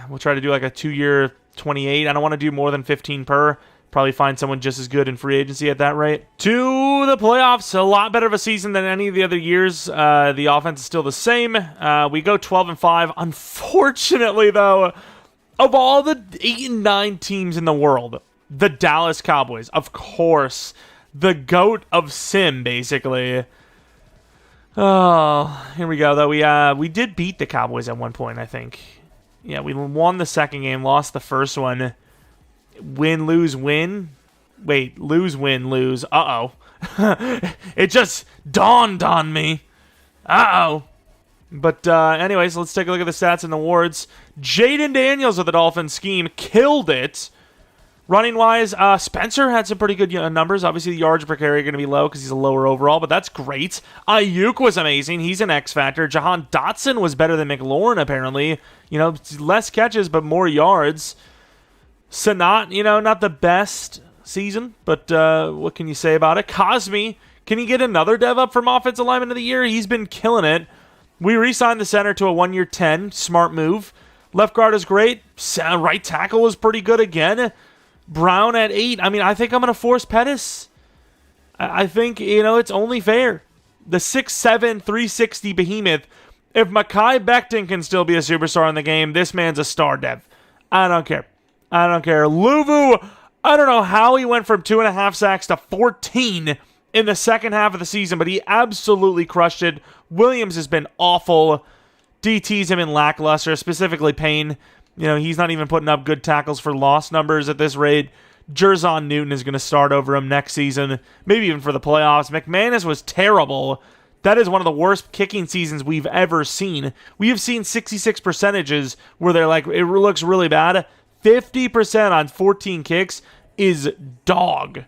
S1: We'll try to do like a 2-year 28. I don't want to do more than 15 per. Probably find someone just as good in free agency at that rate. To the playoffs, a lot better of a season than any of the other years. The offense is still the same. We go 12-5. Unfortunately, though, of all the 8 and 9 teams in the world, the Dallas Cowboys, of course, the GOAT of Sim, basically. Oh, here we go, though. We did beat the Cowboys at one point, I think. Yeah, we won the second game, lost the first one. Win, lose, win. Wait, lose, win, lose. Uh-oh. It just dawned on me. Uh-oh. But anyways, let's take a look at the stats and awards. Jaden Daniels of the Dolphins scheme killed it. Running-wise, Spencer had some pretty good numbers. Obviously, the yards per carry are going to be low because he's a lower overall, but that's great. Aiyuk was amazing. He's an X-factor. Jahan Dotson was better than McLaurin, apparently. Less catches, but more yards. Sanat, not the best season, but what can you say about it? Cosme, can he get another dev up from Offensive Lineman of the Year? He's been killing it. We re-signed the center to a 1-year 10. Smart move. Left guard is great. Right tackle was pretty good again. Brown at 8. I think I'm going to force Pettis. I think, it's only fair. The 6'7", 360 behemoth. If Mekhi Becton can still be a superstar in the game, this man's a star dev. I don't care. Louvu, I don't know how he went from 2.5 sacks to 14 in the second half of the season, but he absolutely crushed it. Williams has been awful. DTs him in lackluster, specifically Payne. He's not even putting up good tackles for loss numbers at this rate. Jerzon Newton is going to start over him next season, maybe even for the playoffs. McManus was terrible. That is one of the worst kicking seasons we've ever seen. We have seen 66 percentages where they're like, it looks really bad. 50% on 14 kicks is dog.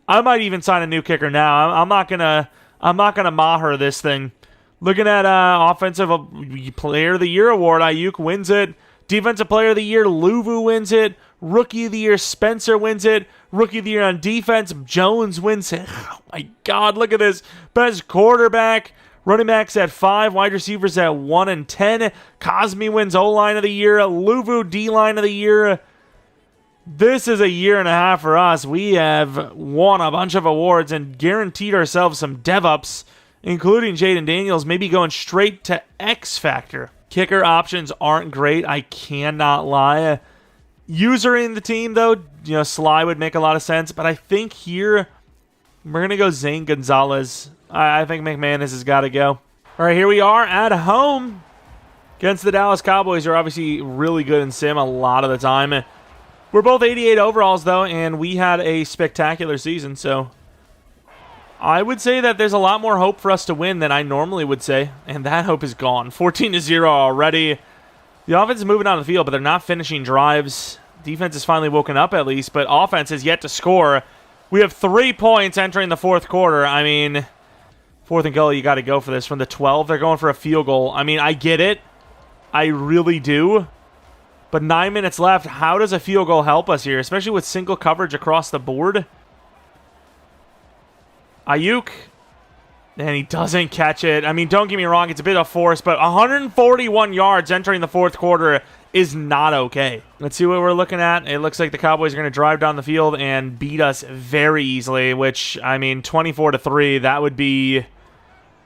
S1: I might even sign a new kicker now. I'm not gonna Maher this thing. Looking at Offensive Player of the Year award, Aiyuk wins it. Defensive Player of the Year, Louvu wins it. Rookie of the Year, Spencer wins it. Rookie of the Year on defense, Jones wins it. Oh my God, look at this. Best quarterback. Running backs at 5, wide receivers at 1 and 10. Cosme wins O-line of the year. Louvu D-line of the year. This is a year and a half for us. We have won a bunch of awards and guaranteed ourselves some dev-ups, including Jaden Daniels, maybe going straight to X Factor. Kicker options aren't great, I cannot lie. User in the team, though, Sly would make a lot of sense, but I think here we're going to go Zane Gonzalez. I think McManus has got to go. All right, here we are at home against the Dallas Cowboys, who are obviously really good in sim a lot of the time. We're both 88 overalls, though, and we had a spectacular season, so I would say that there's a lot more hope for us to win than I normally would say, and that hope is gone. 14-0 already. The offense is moving on the field, but they're not finishing drives. Defense has finally woken up at least, but offense has yet to score. We have 3 points entering the fourth quarter. 4th and goal, you got to go for this. From the 12, they're going for a field goal. I mean, I get it. I really do. But 9 minutes left. How does a field goal help us here, especially with single coverage across the board? Aiyuk. And he doesn't catch it. I mean, don't get me wrong, it's a bit of force, but 141 yards entering the 4th quarter is not okay. Let's see what we're looking at. It looks like the Cowboys are going to drive down the field and beat us very easily, which, I mean, 24-3, that would be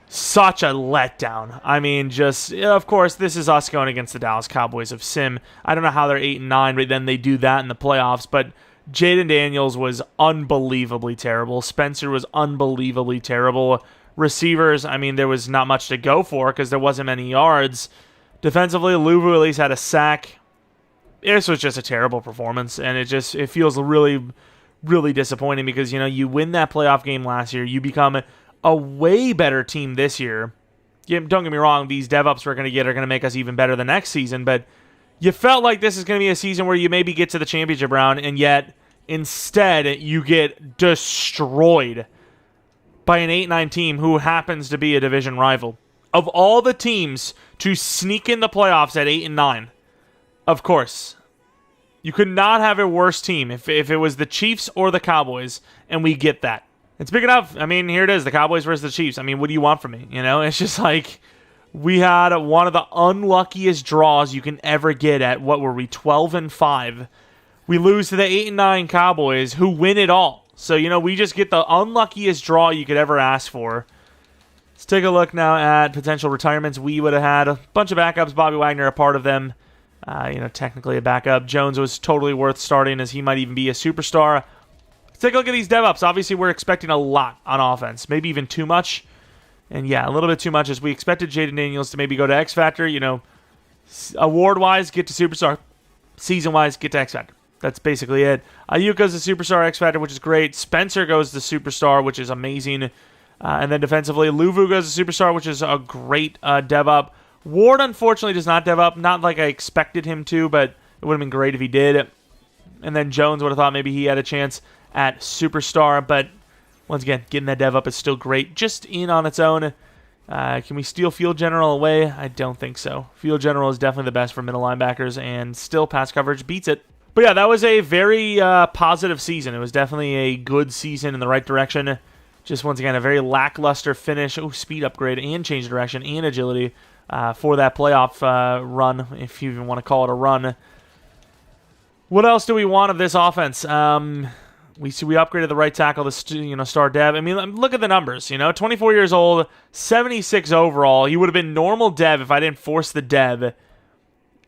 S1: such a letdown. I mean, just, of course, this is us going against the Dallas Cowboys of Sim. I don't know how they're 8-9, but then they do that in the playoffs, but Jaden Daniels was unbelievably terrible. Spencer was unbelievably terrible. Receivers, I mean, there was not much to go for because there wasn't many yards. Defensively, Luvu at least had a sack. This was just a terrible performance, and it feels really, really disappointing because, you know, you win that playoff game last year. You become a way better team this year. Don't get me wrong, these dev-ups we're going to get are going to make us even better the next season, but you felt like this is going to be a season where you maybe get to the championship round, and yet instead you get destroyed by an 8-9 team who happens to be a division rival. Of all the teams to sneak in the playoffs at 8-9, of course, you could not have a worse team if it was the Chiefs or the Cowboys, and we get that. It's big enough. I mean, here it is, the Cowboys versus the Chiefs. I mean, what do you want from me? You know, it's just like we had one of the unluckiest draws you can ever get at, what were we, 12-5. We lose to the 8-9 Cowboys, who win it all. So, you know, we just get the unluckiest draw you could ever ask for. Let's take a look now at potential retirements. We would have had a bunch of backups. Bobby Wagner, a part of them. You know, technically a backup. Jones was totally worth starting, as he might even be a superstar. Let's take a look at these dev-ups. Obviously, we're expecting a lot on offense. Maybe even too much. And yeah, a little bit too much, as we expected Jaden Daniels to maybe go to X Factor. You know, award-wise, get to superstar. Season-wise, get to X Factor. That's basically it. Aiyuk goes to Superstar X Factor, which is great. Spencer goes to Superstar, which is amazing. And then defensively, Luvu goes to Superstar, which is a great dev up. Ward, unfortunately, does not dev up. Not like I expected him to, but it would have been great if he did. And then Jones would have thought maybe he had a chance at Superstar. But once again, getting that dev up is still great. Just in on its own. Can we steal Field General away? I don't think so. Field General is definitely the best for middle linebackers, and still pass coverage beats it. But yeah, that was a very positive season. It was definitely a good season in the right direction. Just once again, a very lackluster finish. Oh, speed upgrade and change of direction and agility for that playoff run, if you even want to call it a run. What else do we want of this offense? We upgraded the right tackle to star dev. I mean, look at the numbers. 24 years old, 76 overall. He would have been normal dev if I didn't force the dev.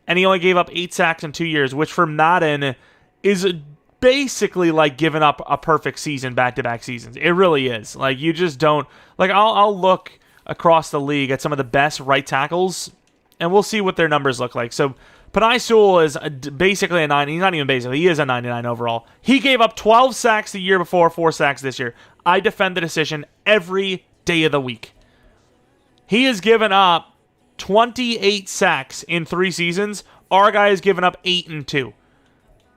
S1: And he only gave up 8 sacks in 2 years, which for Madden is basically like giving up a perfect season back-to-back seasons. It really is. Like, you just don't... Like, I'll look across the league at some of the best right tackles, and we'll see what their numbers look like. So, Penei Sewell is basically a 9. He's not even basically. He is a 99 overall. He gave up 12 sacks the year before, 4 sacks this year. I defend the decision every day of the week. He has given up 28 sacks in 3 seasons. Our guy has given up 8 in 2.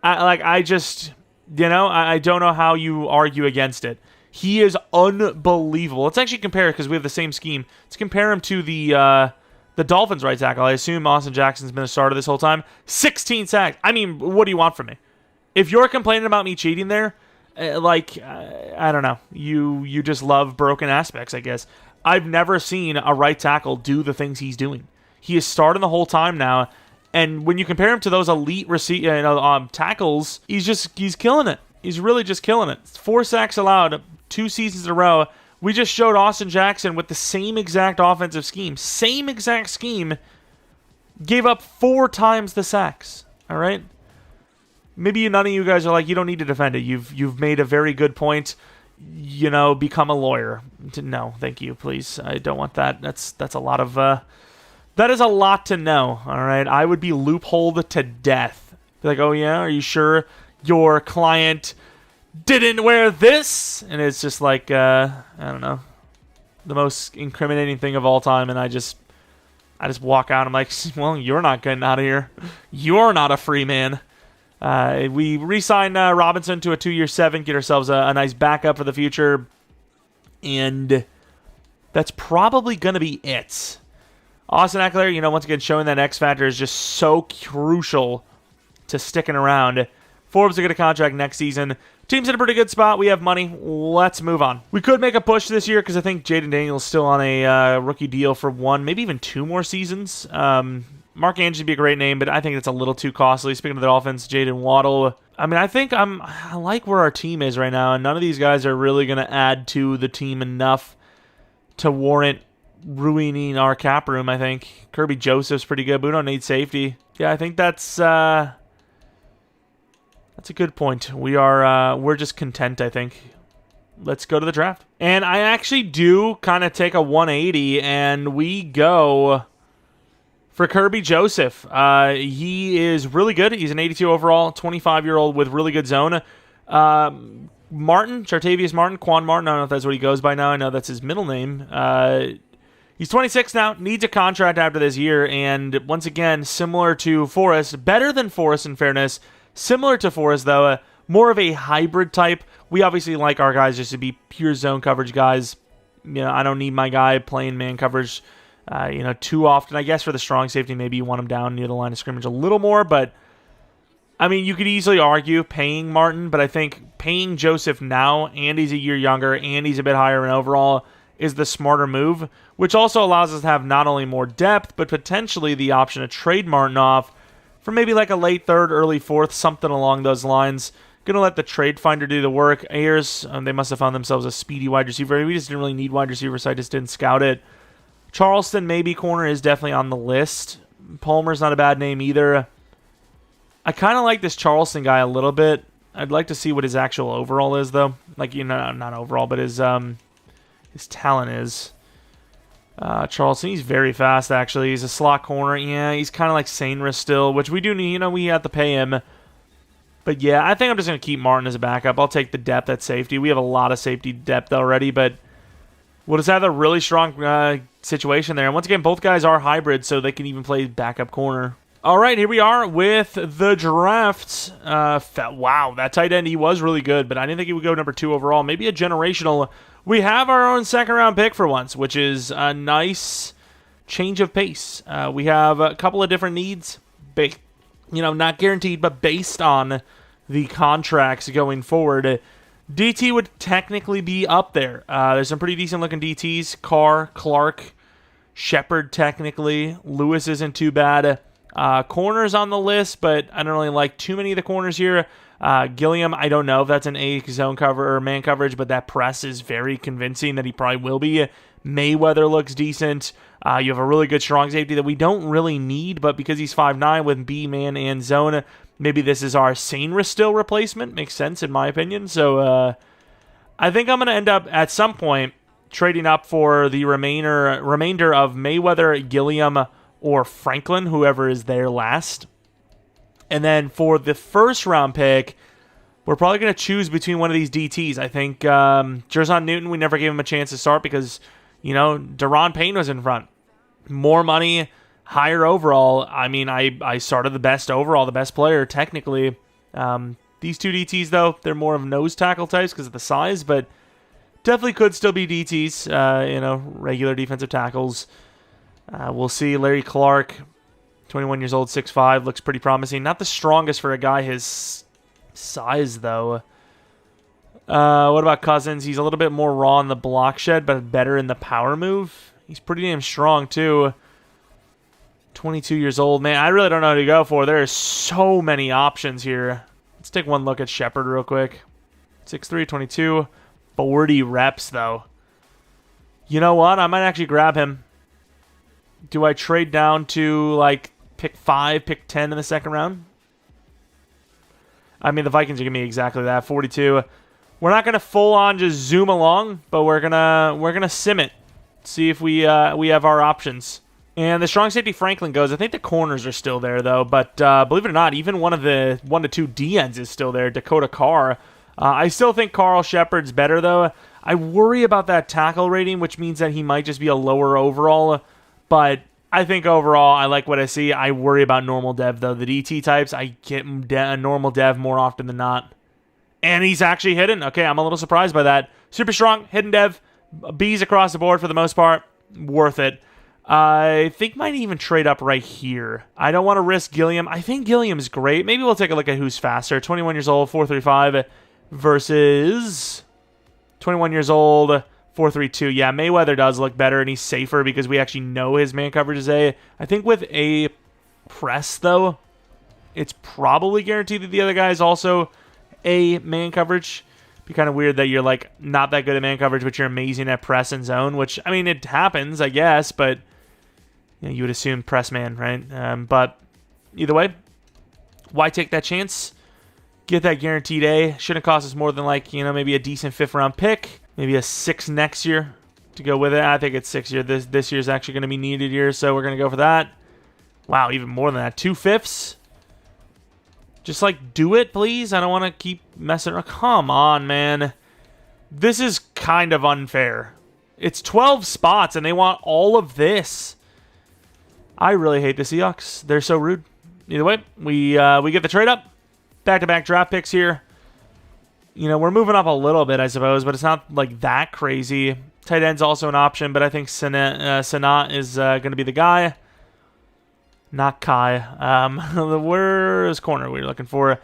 S1: I don't know how you argue against it. He is unbelievable. Let's actually compare, because we have the same scheme. Let's compare him to the Dolphins right tackle. I assume Austin Jackson's been a starter this whole time. 16 sacks. I mean, what do you want from me? If you're complaining about me cheating there, I don't know. You just love broken aspects, I guess. I've never seen a right tackle do the things he's doing. He is starting the whole time now, and when you compare him to those elite tackles, he's killing it. He's really just killing it. 4 sacks allowed, 2 seasons in a row. We just showed Austin Jackson with the same exact offensive scheme. Same exact scheme. Gave up 4 times the sacks. All right? Maybe none of you guys are like, you don't need to defend it. You've made a very good point. Become a lawyer. No, thank you, please. I don't want that. That's a lot of... that is a lot to know, all right? I would be loopholed to death. Be like, oh yeah, are you sure your client didn't wear this? And it's just like, I don't know, the most incriminating thing of all time, and I just walk out. I'm like, well, you're not getting out of here. You're not a free man. We re-sign Robinson to a 2-year $7, get ourselves a nice backup for the future. And that's probably going to be it. Austin Eckler, once again, showing that X factor is just so crucial to sticking around. Forbes will get a contract next season. Team's in a pretty good spot. We have money. Let's move on. We could make a push this year because I think Jaden Daniels still on a rookie deal for 1, maybe even 2 more seasons. Mark Andrews would be a great name, but I think it's a little too costly. Speaking of the Dolphins, Jaden Waddle. I mean, I like where our team is right now, and none of these guys are really going to add to the team enough to warrant ruining our cap room, I think. Kirby Joseph's pretty good, but we don't need safety. Yeah, I think that's a good point. We're just content, I think. Let's go to the draft. And I actually do kind of take a 180, and we go for Kirby Joseph. He is really good. He's an 82 overall, 25-year-old with really good zone. Martin, Chartavius Martin, Quan Martin, I don't know if that's what he goes by now. I know that's his middle name. He's 26 now, needs a contract after this year, and once again, similar to Forrest, better than Forrest in fairness, similar to Forrest, though, more of a hybrid type. We obviously like our guys just to be pure zone coverage guys. I don't need my guy playing man coverage, too often. I guess for the strong safety, maybe you want him down near the line of scrimmage a little more, but I mean, you could easily argue paying Martin, but I think paying Joseph now, and he's a year younger, and he's a bit higher in overall, is the smarter move, which also allows us to have not only more depth, but potentially the option to trade Martin off for maybe like a late 3rd, early 4th, something along those lines. Going to let the trade finder do the work. Ayers, they must have found themselves a speedy wide receiver. We just didn't really need wide receiver, so I just didn't scout it. Charleston, maybe corner, is definitely on the list. Palmer's not a bad name either. I kind of like this Charleston guy a little bit. I'd like to see what his actual overall is, though. Like, not overall, but his talent is. Charleston, he's very fast, actually. He's a slot corner. Yeah, he's kind of like Sainris still, which we do need. We have to pay him. But yeah, I think I'm just going to keep Martin as a backup. I'll take the depth at safety. We have a lot of safety depth already, but we'll just have a really strong situation there. And once again, both guys are hybrids, so they can even play backup corner. All right, here we are with the draft. Wow, that tight end, he was really good, but I didn't think he would go number 2 overall. Maybe a generational. We have our own second-round pick for once, which is a nice change of pace. We have a couple of different needs, not guaranteed, but based on the contracts going forward. DT would technically be up there. There's some pretty decent-looking DTs. Carr, Clark, Shepard, technically. Lewis isn't too bad. Corners on the list, but I don't really like too many of the corners here. Gilliam, I don't know if that's an A zone cover or man coverage, but that press is very convincing that he probably will be. Mayweather looks decent. You have a really good strong safety that we don't really need, but because he's 5'9" with B, man, and zone, maybe this is our Sainris still replacement. Makes sense in my opinion. So I think I'm going to end up at some point trading up for the remainder of Mayweather, Gilliam, or Franklin, whoever is there last. And then for the first round pick, we're probably going to choose between one of these DTs. I think Jerzon Newton, we never gave him a chance to start because, Daron Payne was in front. More money, higher overall. I mean, I started the best overall, the best player, technically. These two DTs, though, they're more of nose tackle types because of the size, but definitely could still be DTs, regular defensive tackles. We'll see. Larry Clark, 21 years old, 6'5", looks pretty promising. Not the strongest for a guy his size, though. What about Cousins? He's a little bit more raw in the block shed, but better in the power move. He's pretty damn strong, too. 22 years old. Man, I really don't know who to go for. There are so many options here. Let's take one look at Shepard real quick. 6'3", 22. 40 reps, though. You know what? I might actually grab him. Do I trade down to, pick 5, pick 10 in the second round? I mean, the Vikings are giving me exactly that, 42. We're not gonna full on just zoom along, but we're gonna sim it, see if we have our options. And the strong safety Franklin goes. I think the corners are still there though, but believe it or not, even one of the 1 to 2 D ends is still there. Dakota Carr. I still think Carl Shepard's better though. I worry about that tackle rating, which means that he might just be a lower overall. But I think overall, I like what I see. I worry about normal dev, though. The DT types, I get normal dev more often than not. And he's actually hidden. Okay, I'm a little surprised by that. Super strong, hidden dev, B's across the board for the most part. Worth it. I think might even trade up right here. I don't want to risk Gilliam. I think Gilliam's great. Maybe we'll take a look at who's faster. 21 years old, 4.35 versus 21 years old, 4.32. Yeah, Mayweather does look better, and he's safer because we actually know his man coverage is A. I think with a press, though, it's probably guaranteed that the other guy is also A man coverage. Be kind of weird that you're like not that good at man coverage, but you're amazing at press and zone, which, I mean, it happens, I guess, but you would assume press man, right? But either way, why take that chance? Get that guaranteed A. Shouldn't cost us more than like, maybe a decent 5th round pick, maybe a 6 next year to go with it. I think it's 6 year. This year's actually going to be needed here, so we're going to go for that. Wow, even more than that. 2 5ths. Just like do it, please. I don't want to keep messing around. Come on, man. This is kind of unfair. It's 12 spots and they want all of this. I really hate the Seahawks. They're so rude. Either way, we get the trade up. Back-to-back draft picks here. We're moving up a little bit, I suppose, but it's not like that crazy. Tight end's also an option, but I think Sanat is going to be the guy. Not Kai. Where's corner we were looking for?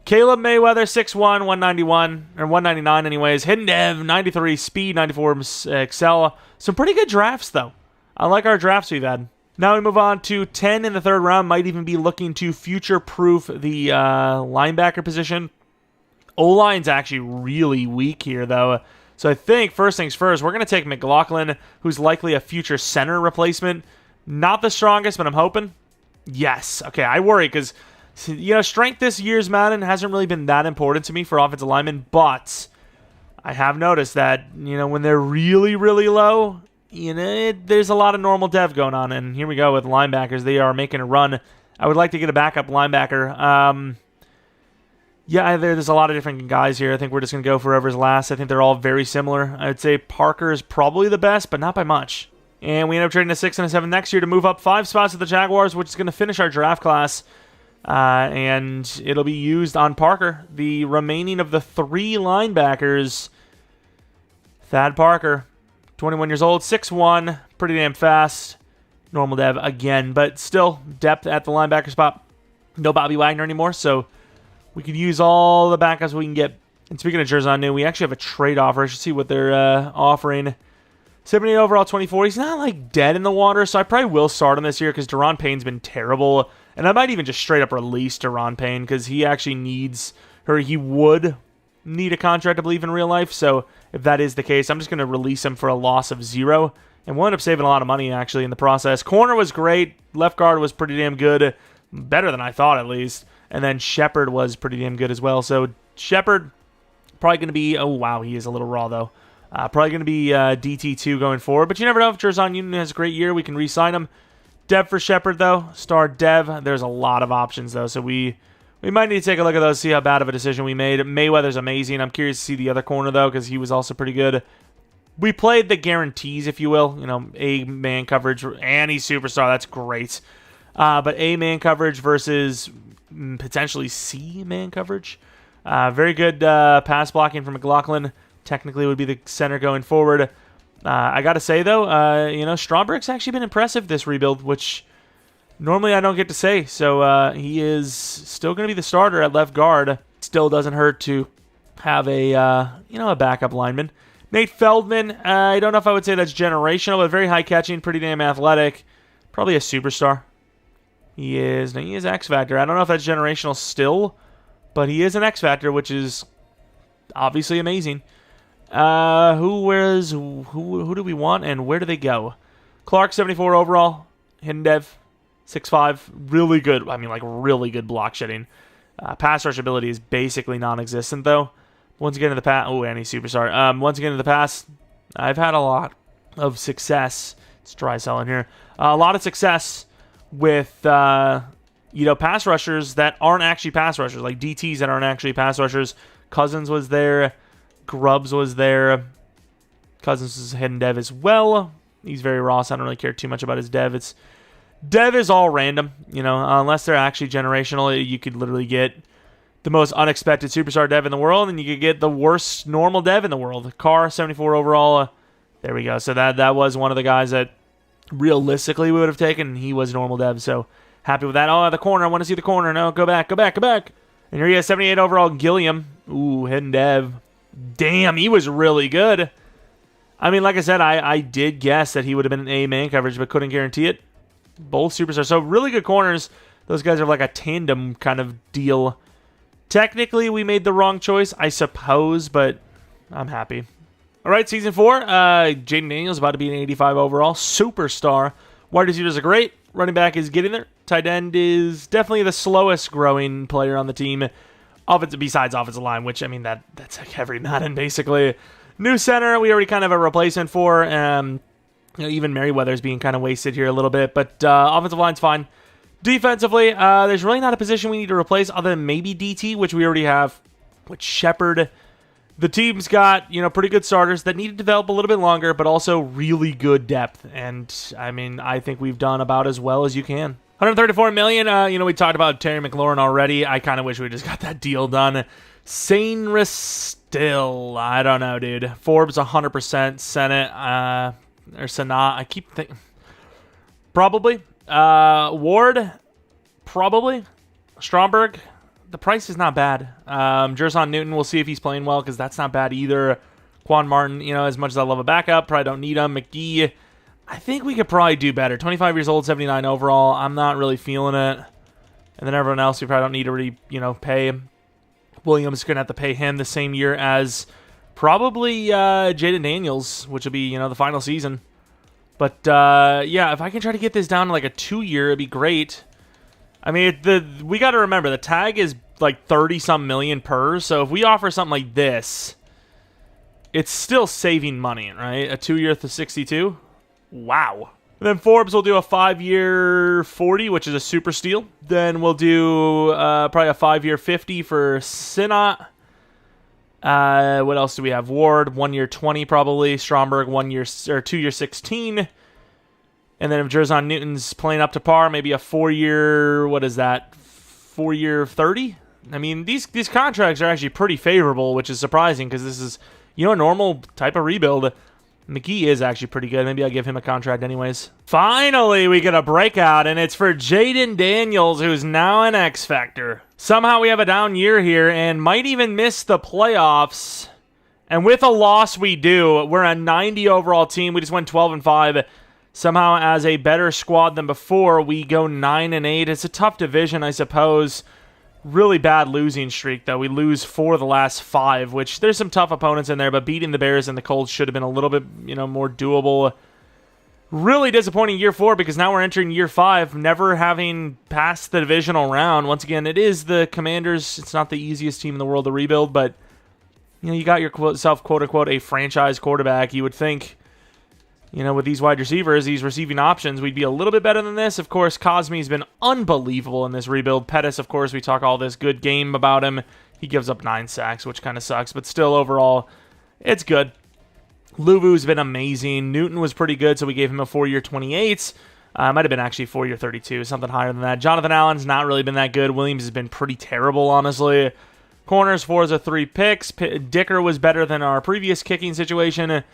S1: Caleb Mayweather, 6'1", 191, or 199 anyways. Hidden Dev, 93, Speed, 94, Excel. Some pretty good drafts, though. I like our drafts we've had. Now we move on to 10 in the 3rd round. Might even be looking to future-proof the linebacker position. O-line's actually really weak here, though. So I think, first things first, we're going to take McLaughlin, who's likely a future center replacement. Not the strongest, but I'm hoping. Yes. Okay, I worry because, strength this year's Madden hasn't really been that important to me for offensive linemen, but I have noticed that, when they're really, really low, there's a lot of normal dev going on, and here we go with linebackers. They are making a run. I would like to get a backup linebacker. There's a lot of different guys here. I think we're just going to go for whoever's last. I think they're all very similar. I would say Parker is probably the best, but not by much. And we end up trading a 6 and a 7 next year to move up 5 spots to the Jaguars, which is going to finish our draft class. And it'll be used on Parker. The remaining of the 3 linebackers. Thad Parker, 21 years old, 6'1", pretty damn fast. Normal dev again, but still depth at the linebacker spot. No Bobby Wagner anymore, so we could use all the backups we can get. And speaking of Jerzon New, we actually have a trade offer. I should see what they're offering. 78 overall, 24. He's not like dead in the water, so I probably will start him this year because Daron Payne's been terrible. And I might even just straight up release Daron Payne because he actually needs, or he would need a contract, I believe, in real life. So if that is the case, I'm just going to release him for a loss of 0. And we'll end up saving a lot of money, actually, in the process. Corner was great. Left guard was pretty damn good. Better than I thought, at least. And then Shepard was pretty damn good as well. So Shepard, probably going to be, oh, wow, he is a little raw, though. Probably going to be DT2 going forward. But you never know. If Jerzon Union has a great year, we can re-sign him. Dev for Shepard, though. Star Dev. There's a lot of options, though. So we might need to take a look at those, see how bad of a decision we made. Mayweather's amazing. I'm curious to see the other corner, though, because he was also pretty good. We played the guarantees, if you will. A man coverage, and he's superstar. That's great. But A man coverage versus potentially C man coverage. Very good pass blocking from McLaughlin. Technically would be the center going forward. I got to say, though, Stromberg's actually been impressive this rebuild, which normally I don't get to say. So he is still going to be the starter at left guard. Still doesn't hurt to have a backup lineman. Nate Feldman, I don't know if I would say that's generational, but very high catching, pretty damn athletic. Probably a superstar. He is X Factor. I don't know if that's generational still, but he is an X Factor, which is obviously amazing. Who do we want and where do they go? Clark, 74 overall. Hidden Dev, 6'5". Really good. I mean, like, really good block shedding. Pass rush ability is basically non-existent, though. Once again in the pass. Oh, and he's superstar. Once again in the pass, I've had a lot of success. It's dry selling here. A lot of success with, pass rushers that aren't actually pass rushers, like DTs that aren't actually pass rushers. Cousins was there. Grubbs was there. Cousins is hidden dev as well. He's very raw, so I don't really care too much about his dev. Dev is all random, unless they're actually generational. You could literally get the most unexpected superstar dev in the world, and you could get the worst normal dev in the world. Carr, 74 overall, There we go. So that was one of the guys that realistically we would have taken, and he was normal dev, so happy with that. Oh, the corner. I want to see the corner. No, go back. And here he has 78 overall, Gilliam. Ooh, hidden dev. Damn, he was really good. I mean, like I said, I did guess that he would have been an A man coverage, but couldn't guarantee it. Both superstars. So really good corners. Those guys are like a tandem kind of deal. Technically, we made the wrong choice, I suppose, but I'm happy. All right, Season 4. Jaden Daniels about to be an 85 overall. Superstar. Wide receivers are great. Running back is getting there. Tight end is definitely the slowest growing player on the team. Besides offensive line, which, I mean, that's like every Madden, basically. New center, we already kind of have a replacement for. Even Merriweather's being kind of wasted here a little bit, but offensive line's fine. Defensively, there's really not a position we need to replace other than maybe DT, which we already have. With Shepard, the team's got, pretty good starters that need to develop a little bit longer, but also really good depth. And, I mean, I think we've done about as well as you can. $134 million. We talked about Terry McLaurin already. I kind of wish we just got that deal done. Sainris still, I don't know, dude. Forbes 100%. Senate, or Senat. I keep thinking. Probably. Ward, probably. Stromberg, the price is not bad. Jerson Newton, we'll see if he's playing well, because that's not bad either. Quan Martin, as much as I love a backup, probably don't need him. McGee, I think we could probably do better. 25 years old, 79 overall. I'm not really feeling it. And then everyone else, we probably don't need to really, pay. Williams is going to have to pay him the same year as probably Jaden Daniels, which will be, the final season. But, yeah, if I can try to get this down to like a 2-year, it'd be great. I mean, we got to remember, the tag is like 30-some million per, so if we offer something like this, it's still saving money, right? A 2-year to 62? Wow. And then Forbes will do a 5-year 40, which is a super steal. Then we'll do probably a 5-year 50 for Sinat. What else do we have? Ward, 1-year 20 probably. Stromberg, 2-year 16. And then if Jerson Newton's playing up to par, maybe a 4-year, what is that? 4-year 30? I mean, these contracts are actually pretty favorable, which is surprising because this is, a normal type of rebuild. McGee is actually pretty good. Maybe I'll give him a contract anyways. Finally, we get a breakout, and it's for Jaden Daniels, who's now an X Factor. Somehow we have a down year here and might even miss the playoffs. And with a loss we do. We're a 90 overall team. We just went 12-5. Somehow as a better squad than before, we go 9-8. It's a tough division, I suppose. Really bad losing streak, though. We lose 4 of the last 5, which there's some tough opponents in there, but beating the Bears and the Colts should have been a little bit, more doable. Really disappointing year 4 because now we're entering year 5, never having passed the divisional round. Once again, it is the Commanders. It's not the easiest team in the world to rebuild, but you got yourself, quote-unquote, a franchise quarterback. You would think, with these wide receivers, these receiving options, we'd be a little bit better than this. Of course, Cosme's been unbelievable in this rebuild. Pettis, of course, we talk all this good game about him. He gives up 9 sacks, which kind of sucks, but still, overall, it's good. Luvu's been amazing. Newton was pretty good, so we gave him a 4-year 28. Might have been actually 4-year 32, something higher than that. Jonathan Allen's not really been that good. Williams has been pretty terrible, honestly. Corners, 4 are 3 picks. Dicker was better than our previous kicking situation.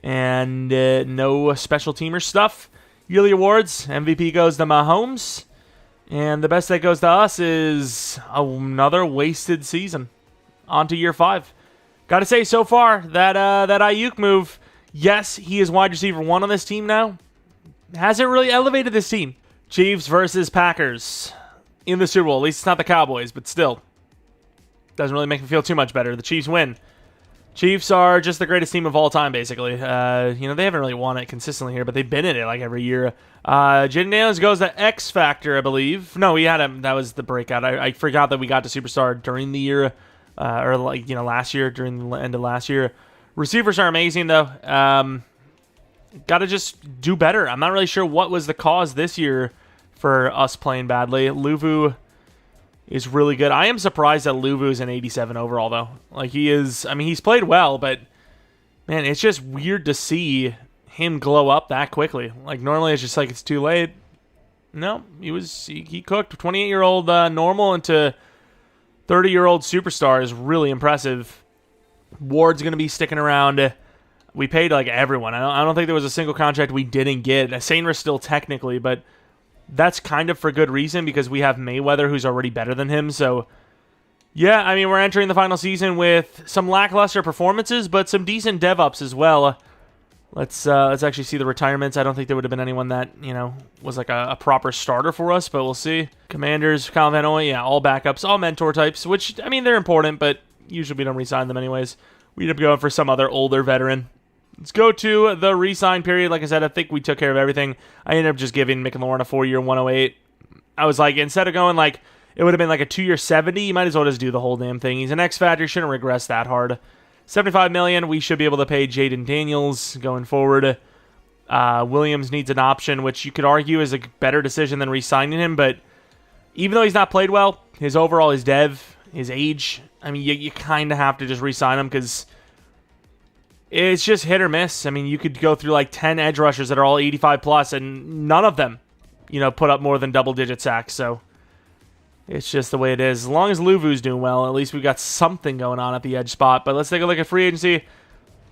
S1: And no special teamer stuff. Yearly awards, MVP goes to Mahomes. And the best that goes to us is another wasted season. On to year 5. Got to say, so far, that Aiyuk move, yes, he is wide receiver 1 on this team now. Hasn't really elevated this team. Chiefs versus Packers in the Super Bowl. At least it's not the Cowboys, but still. Doesn't really make me feel too much better. The Chiefs win. Chiefs are just the greatest team of all time, basically. They haven't really won it consistently here, but they've been in it like every year. Jaden Daniels goes to X Factor, I believe. No, we had him. That was the breakout. I forgot that we got to Superstar during the year, last year, during the end of last year. Receivers are amazing, though. Got to just do better. I'm not really sure what was the cause this year for us playing badly. Luvu is really good. I am surprised that Luvu is an 87 overall, though. He's played well, but, man, it's just weird to see him glow up that quickly. Normally it's just it's too late. No, he cooked. 28-year-old normal into 30-year-old superstar is really impressive. Ward's going to be sticking around. We paid like everyone. I don't think there was a single contract we didn't get. Sainris still technically, but that's kind of for good reason because we have Mayweather who's already better than him. So yeah, I mean, we're entering the final season with some lackluster performances, but some decent dev-ups as well. Let's actually see the retirements. I don't think there would have been anyone that, you know, was like a proper starter for us, but we'll see. Commanders, Kyle Van Noy, yeah, all backups, all mentor types, which, I mean, they're important, but usually we don't re-sign them anyways. We end up going for some other older veteran. Let's go to the re-sign period. Like I said, I think we took care of everything. I ended up just giving McLaurin a 4-year 108. I was like, instead of going like, it would have been like a 2-year 70, you might as well just do the whole damn thing. He's an X Factor, shouldn't regress that hard. $75 million, we should be able to pay Jaden Daniels going forward. Williams needs an option, which you could argue is a better decision than re-signing him, but even though he's not played well, his overall, his dev, his age, I mean, you kind of have to just re-sign him because it's just hit or miss. I mean, you could go through like 10 edge rushers that are all 85 plus, and none of them, you know, put up more than double-digit sacks, so it's just the way it is. As long as Luvu's doing well, at least we've got something going on at the edge spot. But let's take a look at free agency.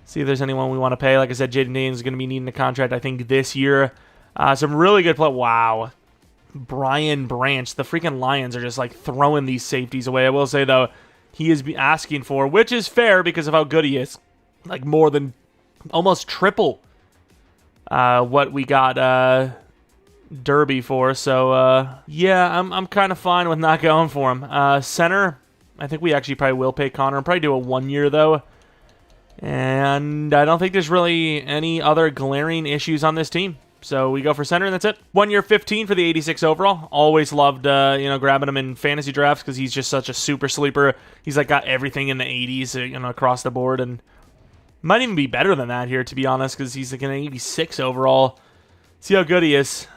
S1: See if there's anyone we want to pay. Like I said, Jaden Daniels is going to be needing a contract, I think, this year. Some really good play. Wow. Brian Branch. The freaking Lions are just, like, throwing these safeties away. I will say, though, he is asking for, which is fair because of how good he is. Like, more than almost triple what we got Derby for, so yeah, I'm kind of fine with not going for him. Center, I think we actually probably will pay Connor. I'll probably do a 1 year though, and I don't think there's really any other glaring issues on this team. So we go for center, and that's it. 1 year 15 for the 86 overall. Always loved you know, grabbing him in fantasy drafts because he's just such a super sleeper. He's like got everything in the 80s, you know, across the board, and might even be better than that here to be honest because he's like an 86 overall. See how good he is.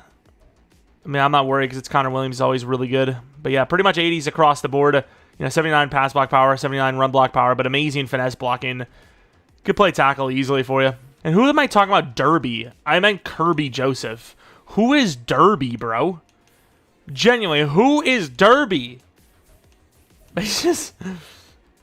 S1: I mean, I'm not worried because it's Connor Williams is always really good. But yeah, pretty much 80s across the board. You know, 79 pass block power, 79 run block power, but amazing finesse blocking. Could play tackle easily for you. And who am I talking about? Derby. I meant Kirby Joseph. Who is Derby, bro? Genuinely, who is Derby? It's just,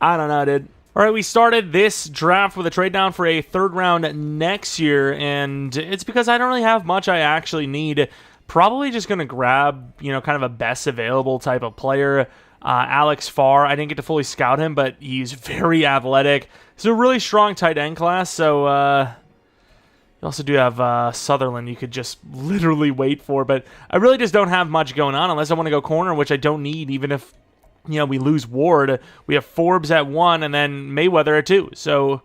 S1: I don't know, dude. All right, we started this draft with a trade down for a third round next year, and it's because I don't really have much I actually need. Probably just going to grab, you know, kind of a best available type of player. Alex Farr, I didn't get to fully scout him, but he's very athletic. He's a really strong tight end class, so you also do have Sutherland you could just literally wait for, but I really just don't have much going on unless I want to go corner, which I don't need, even if, you know, we lose Ward. We have Forbes at 1 and then Mayweather at 2, so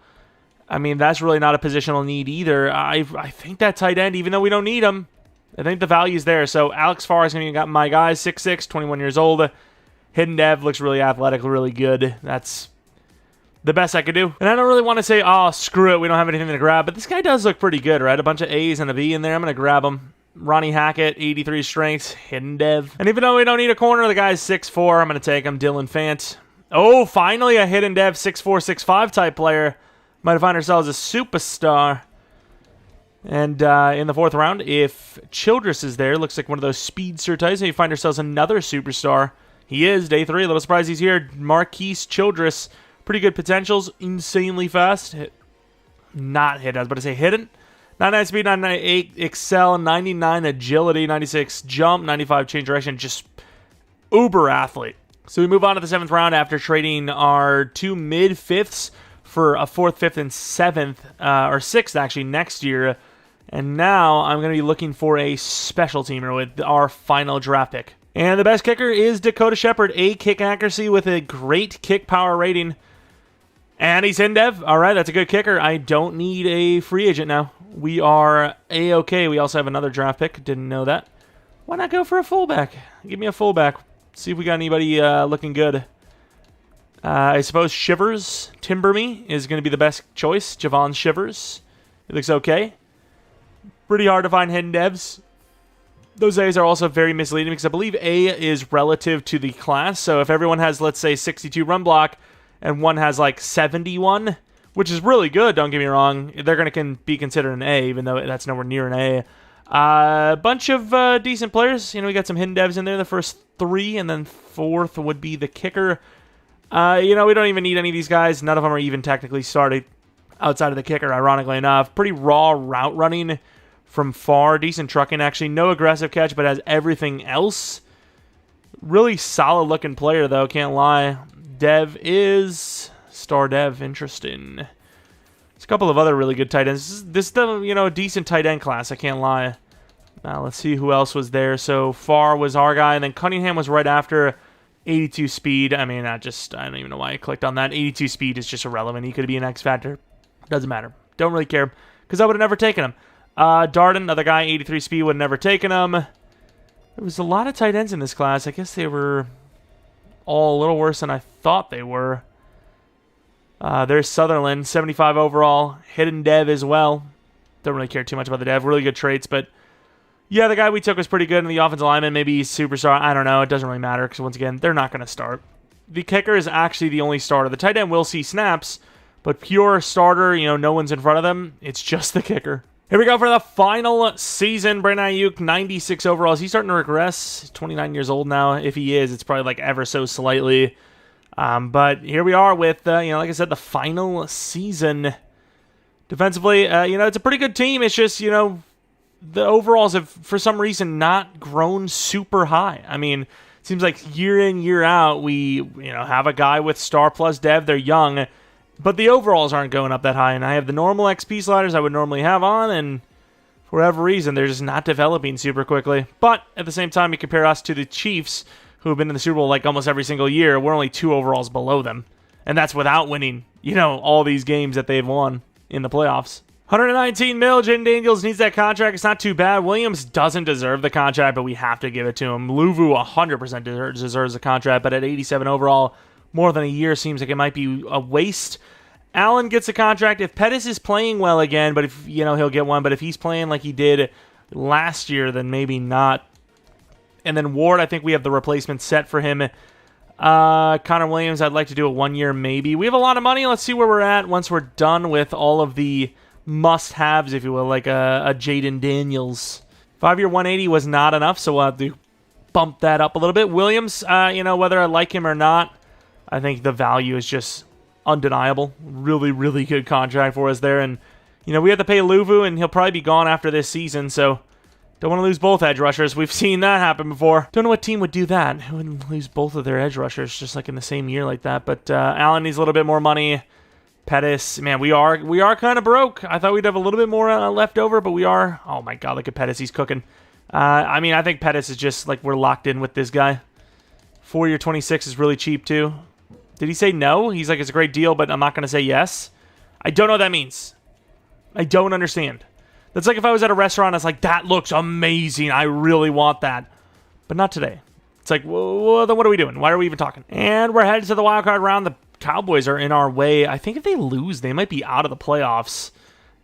S1: I mean, that's really not a positional need either. I think that tight end, even though we don't need him, I think the value's there. So Alex Farr is going to get my guy, 6'6", 21 years old. Hidden dev, looks really athletic, really good. That's the best I could do. And I don't really want to say, oh, screw it, we don't have anything to grab. But this guy does look pretty good, right? A bunch of A's and a B in there. I'm going to grab him. Ronnie Hackett, 83 strengths, hidden dev. And even though we don't need a corner, the guy's 6'4". I'm going to take him. Dylan Fant. Oh, finally a hidden dev 6'4", 6'5" type player. Might find ourselves a superstar. And in the fourth round, if Childress is there, looks like one of those speedster types, and you find ourselves another superstar. He is, day 3, a little surprised he's here. Marquise Childress, pretty good potentials, insanely fast. Not hit, I was about to say hidden. 99 speed, 98 excel, 99 agility, 96 jump, 95 change direction, just uber athlete. So we move on to the 7th round after trading our 2 mid-fifths for a 4th, 5th, and 7th, or 6th actually, next year. And now I'm going to be looking for a special teamer with our final draft pick. And the best kicker is Dakota Shepard, A kick accuracy with a great kick power rating. And he's in dev. All right, that's a good kicker. I don't need a free agent now. We are A-okay. We also have another draft pick. Didn't know that. Why not go for a fullback? Give me a fullback. See if we got anybody looking good. I suppose Shivers, Timberme, is going to be the best choice. Javon Shivers. He looks okay. Pretty hard to find hidden devs. Those A's are also very misleading because I believe A is relative to the class. So if everyone has, let's say, 62 run block and one has like 71, which is really good, don't get me wrong, they're going to be considered an A, even though that's nowhere near an A. A bunch of decent players. You know, we got some hidden devs in there, the first 3, and then 4th would be the kicker. You know, we don't even need any of these guys. None of them are even technically started. outside of the kicker, ironically enough. Pretty raw route running from far. Decent trucking, actually. No aggressive catch, but has everything else. Really solid-looking player, though. Can't lie. Dev is star dev. Interesting. There's a couple of other really good tight ends. This is a decent tight end class. I can't lie. Now, let's see who else was there. So, Farr was our guy, and then Cunningham was right after. 82 speed. I mean, I don't even know why I clicked on that. 82 speed is just irrelevant. He could be an X factor. Doesn't matter. Don't really care, because I would have never taken him. Darden, another guy, 83 speed, would have never taken him. There was a lot of tight ends in this class. I guess they were all a little worse than I thought they were. There's Sutherland, 75 overall. Hidden dev as well. Don't really care too much about the dev. Really good traits, but yeah, the guy we took was pretty good in the offensive lineman. Maybe he's superstar. I don't know. It doesn't really matter because, once again, they're not going to start. The kicker is actually the only starter. The tight end will see snaps, but pure starter, no one's in front of them. It's just the kicker. Here we go for the final season. Brandon Aiyuk, 96 overall. Is he starting to regress? He's 29 years old now. If he is, it's probably like ever so slightly. But here we are with, like I said, the final season. Defensively, it's a pretty good team. It's just, the overalls have, for some reason, not grown super high. I mean, it seems like year in, year out, we, have a guy with star plus dev. They're young, but the overalls aren't going up that high. And I have the normal XP sliders I would normally have on, and for whatever reason, they're just not developing super quickly. But at the same time, you compare us to the Chiefs, who have been in the Super Bowl like almost every single year. We're only 2 overalls below them. And that's without winning, all these games that they've won in the playoffs. 119 mil. Jaden Daniels needs that contract. It's not too bad. Williams doesn't deserve the contract, but we have to give it to him. Luvu 100% deserves the contract, but at 87 overall, more than a year seems like it might be a waste. Allen gets a contract if Pettis is playing well again, but if he'll get one. But if he's playing like he did last year, then maybe not. And then Ward, I think we have the replacement set for him. Connor Williams, I'd like to do a 1 year maybe. We have a lot of money. Let's see where we're at once we're done with all of the must-haves, if you will, like a Jaden Daniels. 5 year 180 was not enough, so we'll have to bump that up a little bit. Williams, whether I like him or not, I think the value is just undeniable. Really, really good contract for us there. And, we have to pay Luvu, and he'll probably be gone after this season, so don't want to lose both edge rushers. We've seen that happen before. Don't know what team would do that. Who would lose both of their edge rushers just like in the same year like that? But Allen needs a little bit more money. Pettis, man, we are kind of broke. I thought we'd have a little bit more left over, but we are. Oh my God, look at Pettis. He's cooking. I think Pettis is just like we're locked in with this guy. 4 year 26 is really cheap too. Did he say no? He's like, it's a great deal, but I'm not going to say yes. I don't know what that means. I don't understand. That's like if I was at a restaurant, I was like, that looks amazing. I really want that. But not today. It's like, well, then what are we doing? Why are we even talking? And we're headed to the wild card round. The Cowboys are in our way. I think if they lose, they might be out of the playoffs.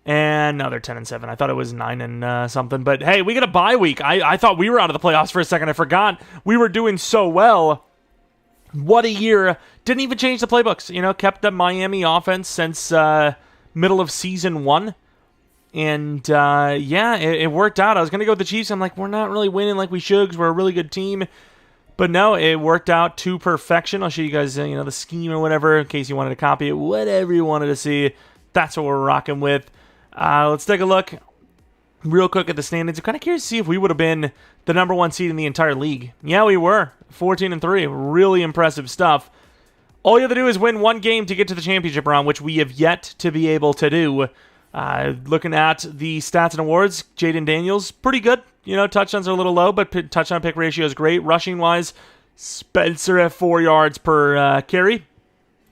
S1: And no, they're 10-7. I thought it was 9 and something. But hey, we get a bye week. I thought we were out of the playoffs for a second. I forgot we were doing so well. What a year. Didn't even change the playbooks. Kept the Miami offense since middle of season 1. And it worked out. I was going to go with the Chiefs. I'm like, we're not really winning like we should because we're a really good team. But no, it worked out to perfection. I'll show you guys, the scheme or whatever, in case you wanted to copy it. Whatever you wanted to see, that's what we're rocking with. Let's take a look real quick at the standings. I'm kind of curious to see if we would have been the number 1 seed in the entire league. Yeah, we were. 14-3. Really impressive stuff. All you have to do is win one game to get to the championship round, which we have yet to be able to do. Looking at the stats and awards, Jaden Daniels, pretty good. Touchdowns are a little low, but touchdown pick ratio is great. Rushing-wise, Spencer at 4 yards per carry.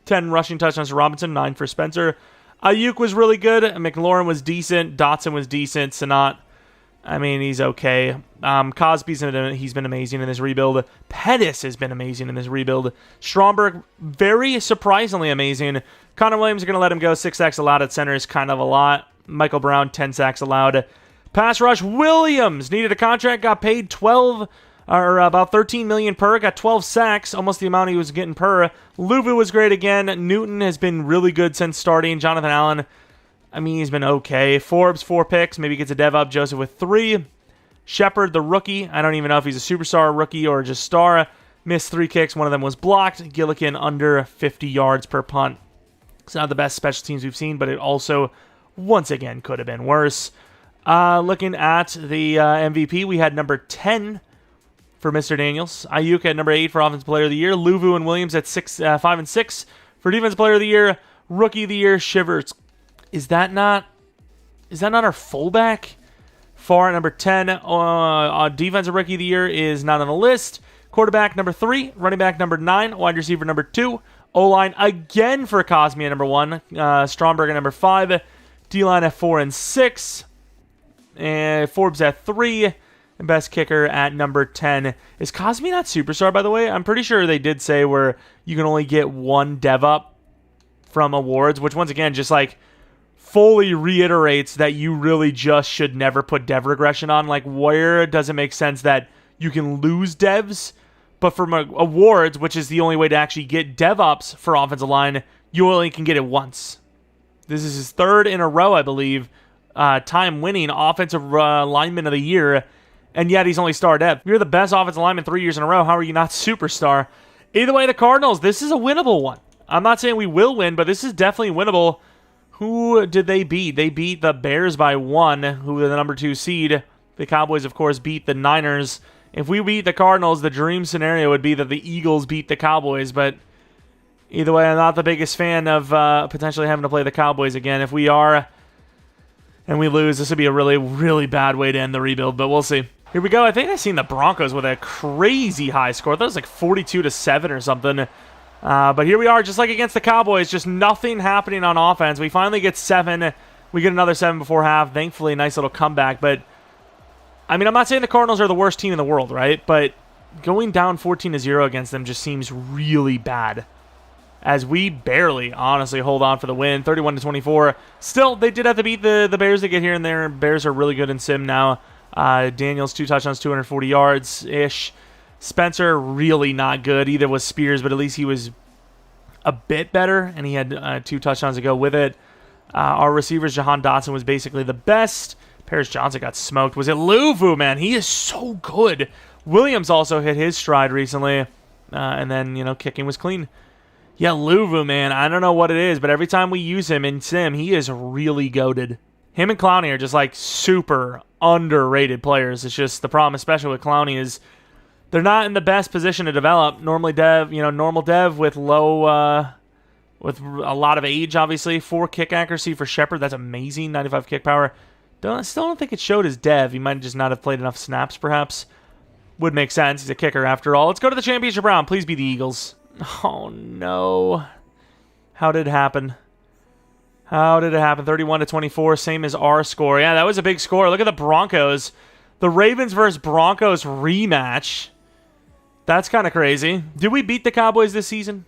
S1: 10 rushing touchdowns to Robinson, 9 for Spencer. Aiyuk was really good. McLaurin was decent. Dotson was decent. Sanat, he's okay. Cosby's he's been amazing in this rebuild. Pettis has been amazing in this rebuild. Stromberg, very surprisingly amazing. Connor Williams are going to let him go. 6 sacks allowed at center is kind of a lot. Michael Brown, 10 sacks allowed. Pass rush, Williams needed a contract, got paid about 13 million per, got 12 sacks, almost the amount he was getting per. Luvu was great again. Newton has been really good since starting. Jonathan Allen, he's been okay. Forbes, 4 picks, maybe gets a dev up. Joseph with 3. Shepard, the rookie, I don't even know if he's a superstar rookie or just star. Missed 3 kicks, one of them was blocked. Gillikin under 50 yards per punt. It's not the best special teams we've seen, but it also, once again, could have been worse. Looking at the MVP, we had number 10 for Mr. Daniels. Aiyuk at number 8 for Offensive Player of the Year. Luvu and Williams at 5 and 6 for Defensive Player of the Year. Rookie of the Year, Shivers. Is that not our fullback? Farr at number 10. Defensive Rookie of the Year is not on the list. Quarterback number 3. Running back number 9. Wide receiver number 2. O-line again for Cosme at number 1. Stromberg at number 5. D-line at 4 and 6. And Forbes at 3. And best kicker at number 10. Is Cosme not Superstar, by the way? I'm pretty sure they did say where you can only get one dev up from awards, which once again just like fully reiterates that you really just should never put dev regression on. Like, where does it make sense that you can lose devs, but from awards, which is the only way to actually get dev ups for offensive line, you only can get it once. This is his 3rd in a row, I believe, time winning Offensive Lineman of the Year, and yet he's only star dev. If you're the best offensive lineman 3 years in a row, how are you not Superstar? Either way, the Cardinals, this is a winnable one. I'm not saying we will win, but this is definitely winnable. Who did they beat? They beat the Bears by 1, who were the number 2 seed. The Cowboys, of course, beat the Niners. If we beat the Cardinals, the dream scenario would be that the Eagles beat the Cowboys, but either way, I'm not the biggest fan of potentially having to play the Cowboys again. If we are and we lose, this would be a really, really bad way to end the rebuild, but we'll see. Here we go. I think I've seen the Broncos with a crazy high score. I thought it was like 42-7 or something. But here we are, just like against the Cowboys, just nothing happening on offense. We finally get 7. We get another 7 before half. Thankfully, a nice little comeback. But, I mean, I'm not saying the Cardinals are the worst team in the world, right? But going down 14-0 against them just seems really bad, as we barely, honestly, hold on for the win. 31-24. Still, they did have to beat the Bears to get here and there. Bears are really good in sim now. Daniels, 2 touchdowns, 240 yards-ish. Spencer, really not good. Either was Spears, but at least he was a bit better, and he had 2 touchdowns to go with it. Our receivers, Jahan Dotson, was basically the best. Paris Johnson got smoked. Was it Luvu, man? He is so good. Williams also hit his stride recently, and then, kicking was clean. Yeah, Luvu, man, I don't know what it is, but every time we use him in sim, he is really goated. Him and Clowney are just, like, super underrated players. It's just the problem, especially with Clowney, is they're not in the best position to develop. Normally normal dev with low, with a lot of age, obviously. 4 kick accuracy for Shepard. That's amazing. 95 kick power. Still don't think it showed his dev. He might just not have played enough snaps, perhaps. Would make sense. He's a kicker after all. Let's go to the championship round. Please be the Eagles. Oh, no. How did it happen? 31-24, same as our score. Yeah, that was a big score. Look at the Broncos. The Ravens versus Broncos rematch. That's kind of crazy. Did we beat the Cowboys this season?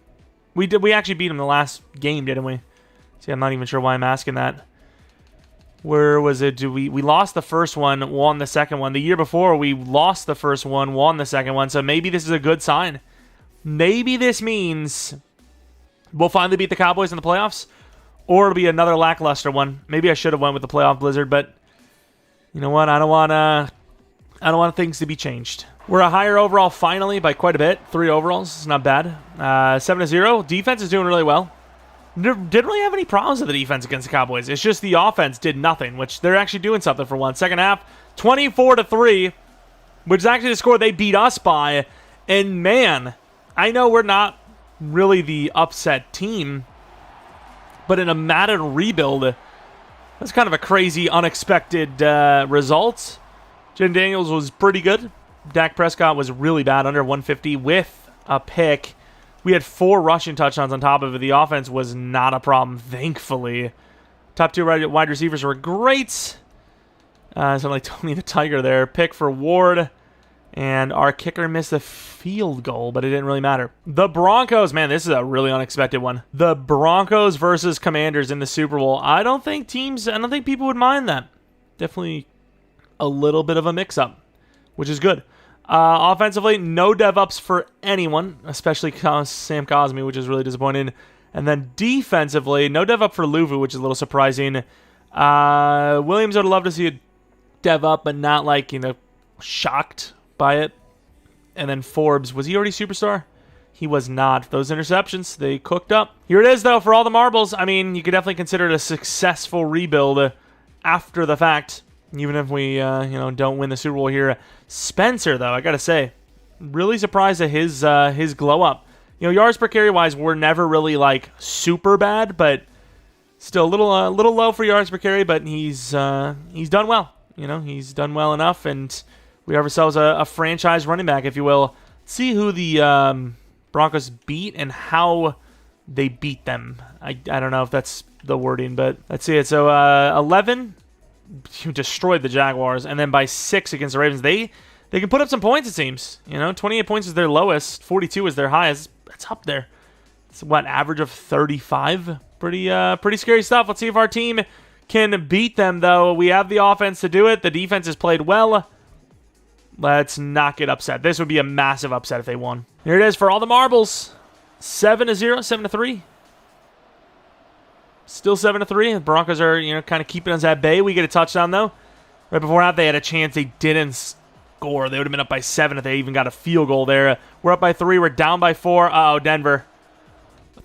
S1: We did. We actually beat them the last game, didn't we? See, I'm not even sure why I'm asking that. Where was it? We lost the first one, won the second one. The year before, we lost the first one, won the second one. So maybe this is a good sign. Maybe this means we'll finally beat the Cowboys in the playoffs, or it'll be another lackluster one. Maybe I should have went with the playoff blizzard, but you know what? I don't want things to be changed. We're a higher overall finally by quite a bit. 3 overalls. It's not bad. 7-0. Defense is doing really well. Didn't really have any problems with the defense against the Cowboys. It's just the offense did nothing, which they're actually doing something for once. Second half, 24-3, which is actually the score they beat us by. And man, I know we're not really the upset team, but in a Madden rebuild, that's kind of a crazy, unexpected result. Jen Daniels was pretty good. Dak Prescott was really bad, under 150 with a pick. We had 4 rushing touchdowns on top of it. The offense was not a problem, thankfully. Top 2 wide receivers were great. Something like Tony the Tiger there. Pick for Ward. And our kicker missed a field goal, but it didn't really matter. The Broncos, man, this is a really unexpected one. The Broncos versus Commanders in the Super Bowl. I don't think people would mind that. Definitely a little bit of a mix-up, which is good. Offensively, no dev-ups for anyone, especially Sam Cosme, which is really disappointing. And then defensively, no dev-up for Luvu, which is a little surprising. Williams, I'd love to see a dev-up, but not like, shocked by it. And then Forbes, was he already Superstar? he was not. Those interceptions, they cooked up. Here it is, though, for all the marbles. I mean, you could definitely consider it a successful rebuild after the fact, even if we, don't win the Super Bowl here. Spencer, though, I got to say, really surprised at his glow up. Yards per carry wise, we're never really like super bad, but still a little low for yards per carry. But he's done well. He's done well enough, and we have ourselves a franchise running back, if you will. Let's see who the Broncos beat and how they beat them. I don't know if that's the wording, but let's see it. So 11 destroyed the Jaguars, and then by 6 against the Ravens. They can put up some points, it seems. 28 points is their lowest, 42 is their highest. It's up there. It's what, average of 35? Pretty scary stuff. Let's see if our team can beat them, though. We have the offense to do it. The defense has played well. Let's not get upset. This would be a massive upset if they won. Here it is for all the marbles. 7-0, 7-3. Still 7-3. The Broncos are, kind of keeping us at bay. We get a touchdown, though. Right before that, they had a chance. They didn't score. They would have been up by 7 if they even got a field goal there. We're up by 3. We're down by 4. Uh-oh, Denver.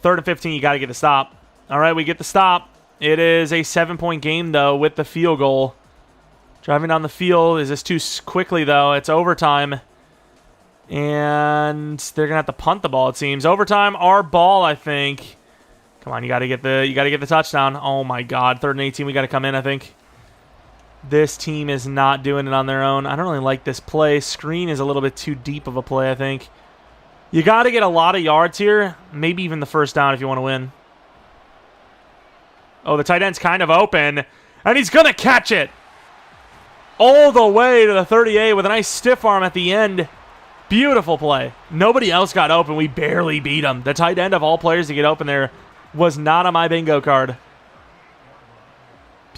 S1: 3rd and 15. You got to get the stop. All right, we get the stop. It is a 7-point game, though, with the field goal. Driving down the field. Is this too quickly, though? It's overtime. And they're going to have to punt the ball, it seems. Overtime, our ball, I think. Come on, you got to get the touchdown. Oh, my God. 3rd and 18. We got to come in, I think. This team is not doing it on their own. I don't really like this play. Screen is a little bit too deep of a play, I think. You got to get a lot of yards here. Maybe even the first down if you want to win. Oh, the tight end's kind of open. And he's going to catch it. All the way to the 38 with a nice stiff arm at the end. Beautiful play. Nobody else got open. We barely beat him. The tight end of all players to get open there was not on my bingo card.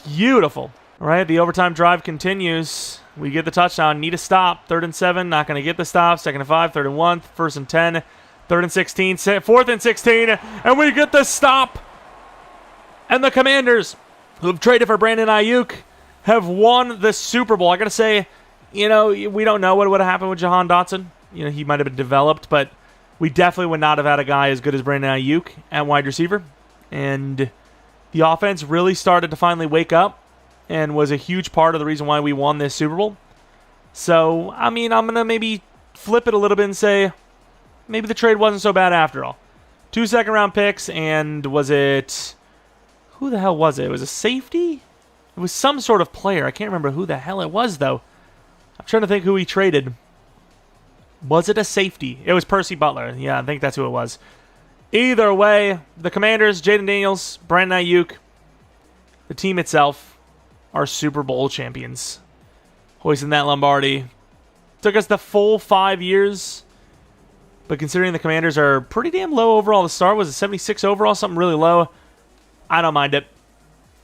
S1: Beautiful. All right, the overtime drive continues. We get the touchdown. Need a stop. 3rd and 7. Not going to get the stop. 2nd and 5. 3rd and 1. 1st and 10. 3rd and 16. 4th and 16. And we get the stop. And the Commanders, who have traded for Brandon Aiyuk, have won the Super Bowl. I got to say, we don't know what would have happened with Jahan Dotson. He might have been developed, but we definitely would not have had a guy as good as Brandon Aiyuk at wide receiver. And the offense really started to finally wake up and was a huge part of the reason why we won this Super Bowl. So, I mean, I'm going to maybe flip it a little bit and say maybe the trade wasn't so bad after all. 2 second-round picks, and was it... Who the hell was it? It was a safety? It was some sort of player. I can't remember who the hell it was, though. I'm trying to think who he traded. Was it a safety? It was Percy Butler. Yeah, I think that's who it was. Either way, the Commanders, Jaden Daniels, Brandon Aiyuk, the team itself, are Super Bowl champions. Hoisting that Lombardi. Took us the full 5 years. But considering the Commanders are pretty damn low overall to start, was it 76 overall? Something really low. I don't mind it.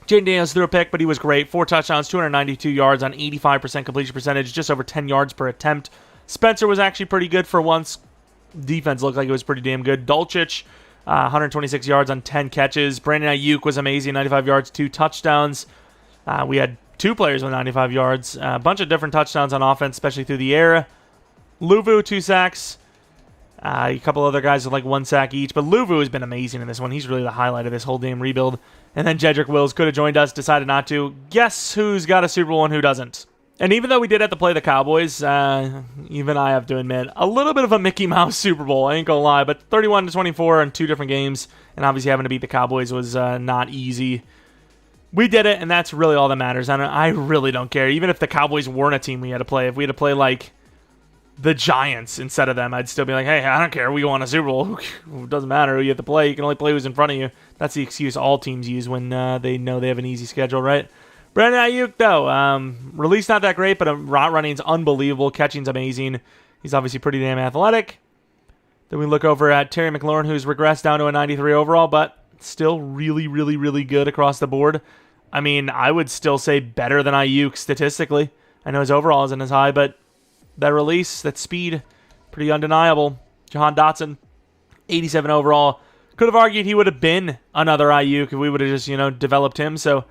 S1: Jaden Daniels threw a pick, but he was great. 4 touchdowns, 292 yards on 85% completion percentage, just over 10 yards per attempt. Spencer was actually pretty good for once. Defense looked like it was pretty damn good. Dulcich, 126 yards on 10 catches. Brandon Aiyuk was amazing, 95 yards, 2 touchdowns. We had 2 players with 95 yards. A bunch of different touchdowns on offense, especially through the air. Luvu, 2 sacks. A couple other guys with like 1 sack each. But Luvu has been amazing in this one. He's really the highlight of this whole damn rebuild. And then Jedrick Wills could have joined us, decided not to. Guess who's got a Super Bowl and who doesn't? And even though we did have to play the Cowboys, even I have to admit, a little bit of a Mickey Mouse Super Bowl, I ain't gonna lie. But 31-24 in 2 different games, and obviously having to beat the Cowboys was not easy. We did it, and that's really all that matters. I really don't care. Even if the Cowboys weren't a team we had to play, if we had to play like the Giants instead of them, I'd still be like, hey, I don't care. We won a Super Bowl. It doesn't matter who you have to play. You can only play who's in front of you. That's the excuse all teams use when they know they have an easy schedule, right? Brandon Aiyuk, though, release not that great, but route running's unbelievable. Catching's amazing. He's obviously pretty damn athletic. Then we look over at Terry McLaurin, who's regressed down to a 93 overall, but still really, really, really good across the board. I mean, I would still say better than Aiyuk statistically. I know his overall isn't as high, but that release, that speed, pretty undeniable. Jahan Dotson, 87 overall. Could have argued he would have been another Aiyuk if we would have just, developed him. So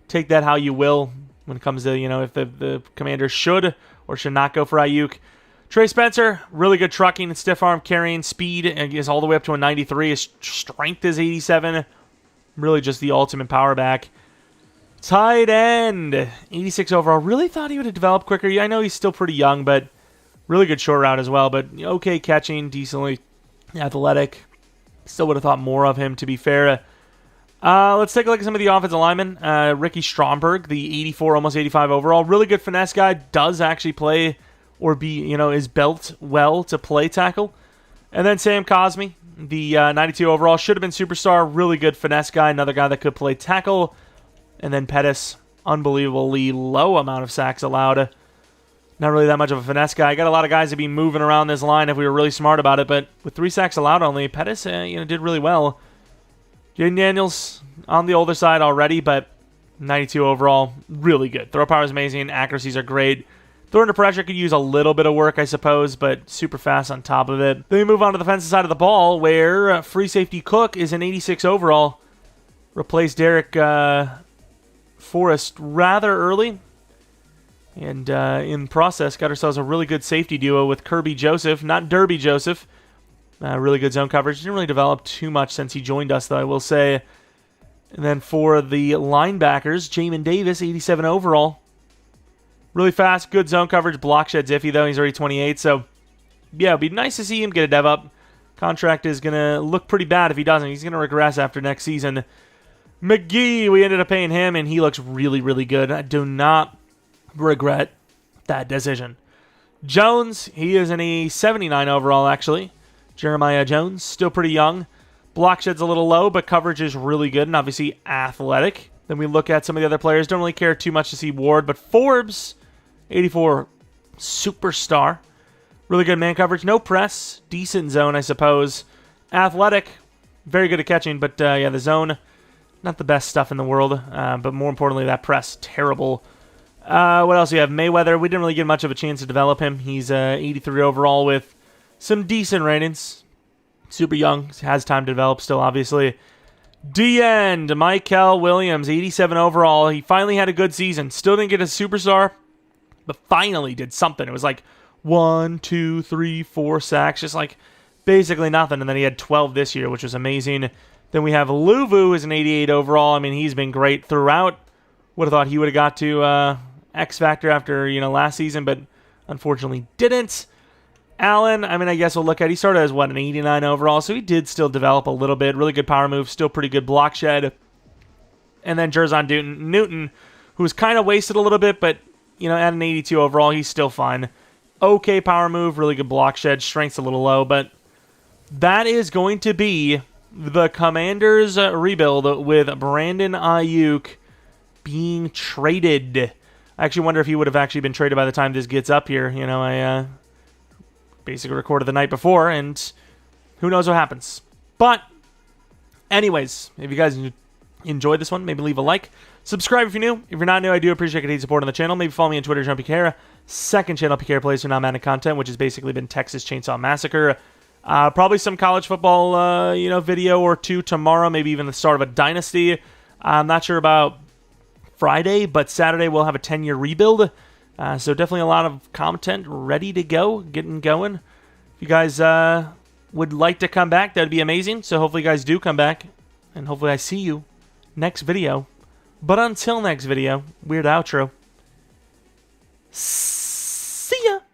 S1: take that how you will when it comes to, if the Commanders should or should not go for Aiyuk. Trey Spencer, really good trucking and stiff arm carrying. Speed is all the way up to a 93. His strength is 87. Really just the ultimate power back. Tight end, 86 overall. Really thought he would have developed quicker. I know he's still pretty young, but really good short route as well. But okay catching, decently athletic. Still would have thought more of him, to be fair. Let's take a look at some of the offensive linemen. Ricky Stromberg, the 84, almost 85 overall. Really good finesse guy. Does actually play or be, is built well to play tackle. And then Sam Cosmi, the 92 overall. Should have been superstar. Really good finesse guy. Another guy that could play tackle. And then Pettis, unbelievably low amount of sacks allowed. Not really that much of a finesse guy. Got a lot of guys to be moving around this line if we were really smart about it. But with 3 sacks allowed only, Pettis did really well. Jaden Daniels on the older side already, but 92 overall, really good. Throw power is amazing. Accuracies are great. Throw under pressure could use a little bit of work, I suppose, but super fast on top of it. Then we move on to the defensive side of the ball, where free safety Cook is an 86 overall. Replaced Derek Forrest rather early. And in process, got ourselves a really good safety duo with Kirby Joseph, not Derby Joseph. Really good zone coverage. Didn't really develop too much since he joined us, though, I will say. And then for the linebackers, Jamin Davis, 87 overall. Really fast, good zone coverage. Block shed's iffy, though. He's already 28, so yeah, it'd be nice to see him get a dev up. Contract is going to look pretty bad if he doesn't. He's going to regress after next season. McGee, we ended up paying him, and he looks really, really good. I do not regret that decision. Jones, he is a 79 overall, actually. Jeremiah Jones, still pretty young. Block shed's a little low, but coverage is really good and obviously athletic. Then we look at some of the other players. Don't really care too much to see Ward, but Forbes, 84, superstar. Really good man coverage. No press. Decent zone, I suppose. Athletic. Very good at catching, but yeah, the zone, not the best stuff in the world. But more importantly, that press, terrible. What else do you have? Mayweather. We didn't really get much of a chance to develop him. He's 83 overall with some decent ratings. Super young. Has time to develop still, obviously. D-end, Michael Williams, 87 overall. He finally had a good season. Still didn't get a superstar, but finally did something. It was like 1, 2, 3, 4 sacks. Just like basically nothing. And then he had 12 this year, which was amazing. Then we have Luvu is an 88 overall. I mean, he's been great throughout. Would have thought he would have got to X Factor after, last season, but unfortunately didn't. Allen, I mean, I guess we'll look at, he started as, an 89 overall, so he did still develop a little bit. Really good power move, still pretty good block shed. And then Jerzon Newton, who's kind of wasted a little bit, but, at an 82 overall, he's still fine. Okay power move, really good block shed, strength's a little low, but that is going to be the Commanders rebuild with Brandon Aiyuk being traded. I actually wonder if he would have actually been traded by the time this gets up here. I basically recorded the night before, and who knows what happens. But anyways, if you guys enjoyed this one, maybe leave a like. Subscribe if you're new. If you're not new, I do appreciate your support on the channel. Maybe follow me on Twitter, Jeromepkr. Second channel, PK Plays for non-Madden content, which has basically been Texas Chainsaw Massacre. Probably some college football, video or two tomorrow. Maybe even the start of a dynasty. I'm not sure about Friday, but Saturday we'll have a 10-year rebuild. So definitely a lot of content ready to go, getting going. If you guys would like to come back, that would be amazing. So hopefully you guys do come back, and hopefully I see you next video. But until next video, weird outro.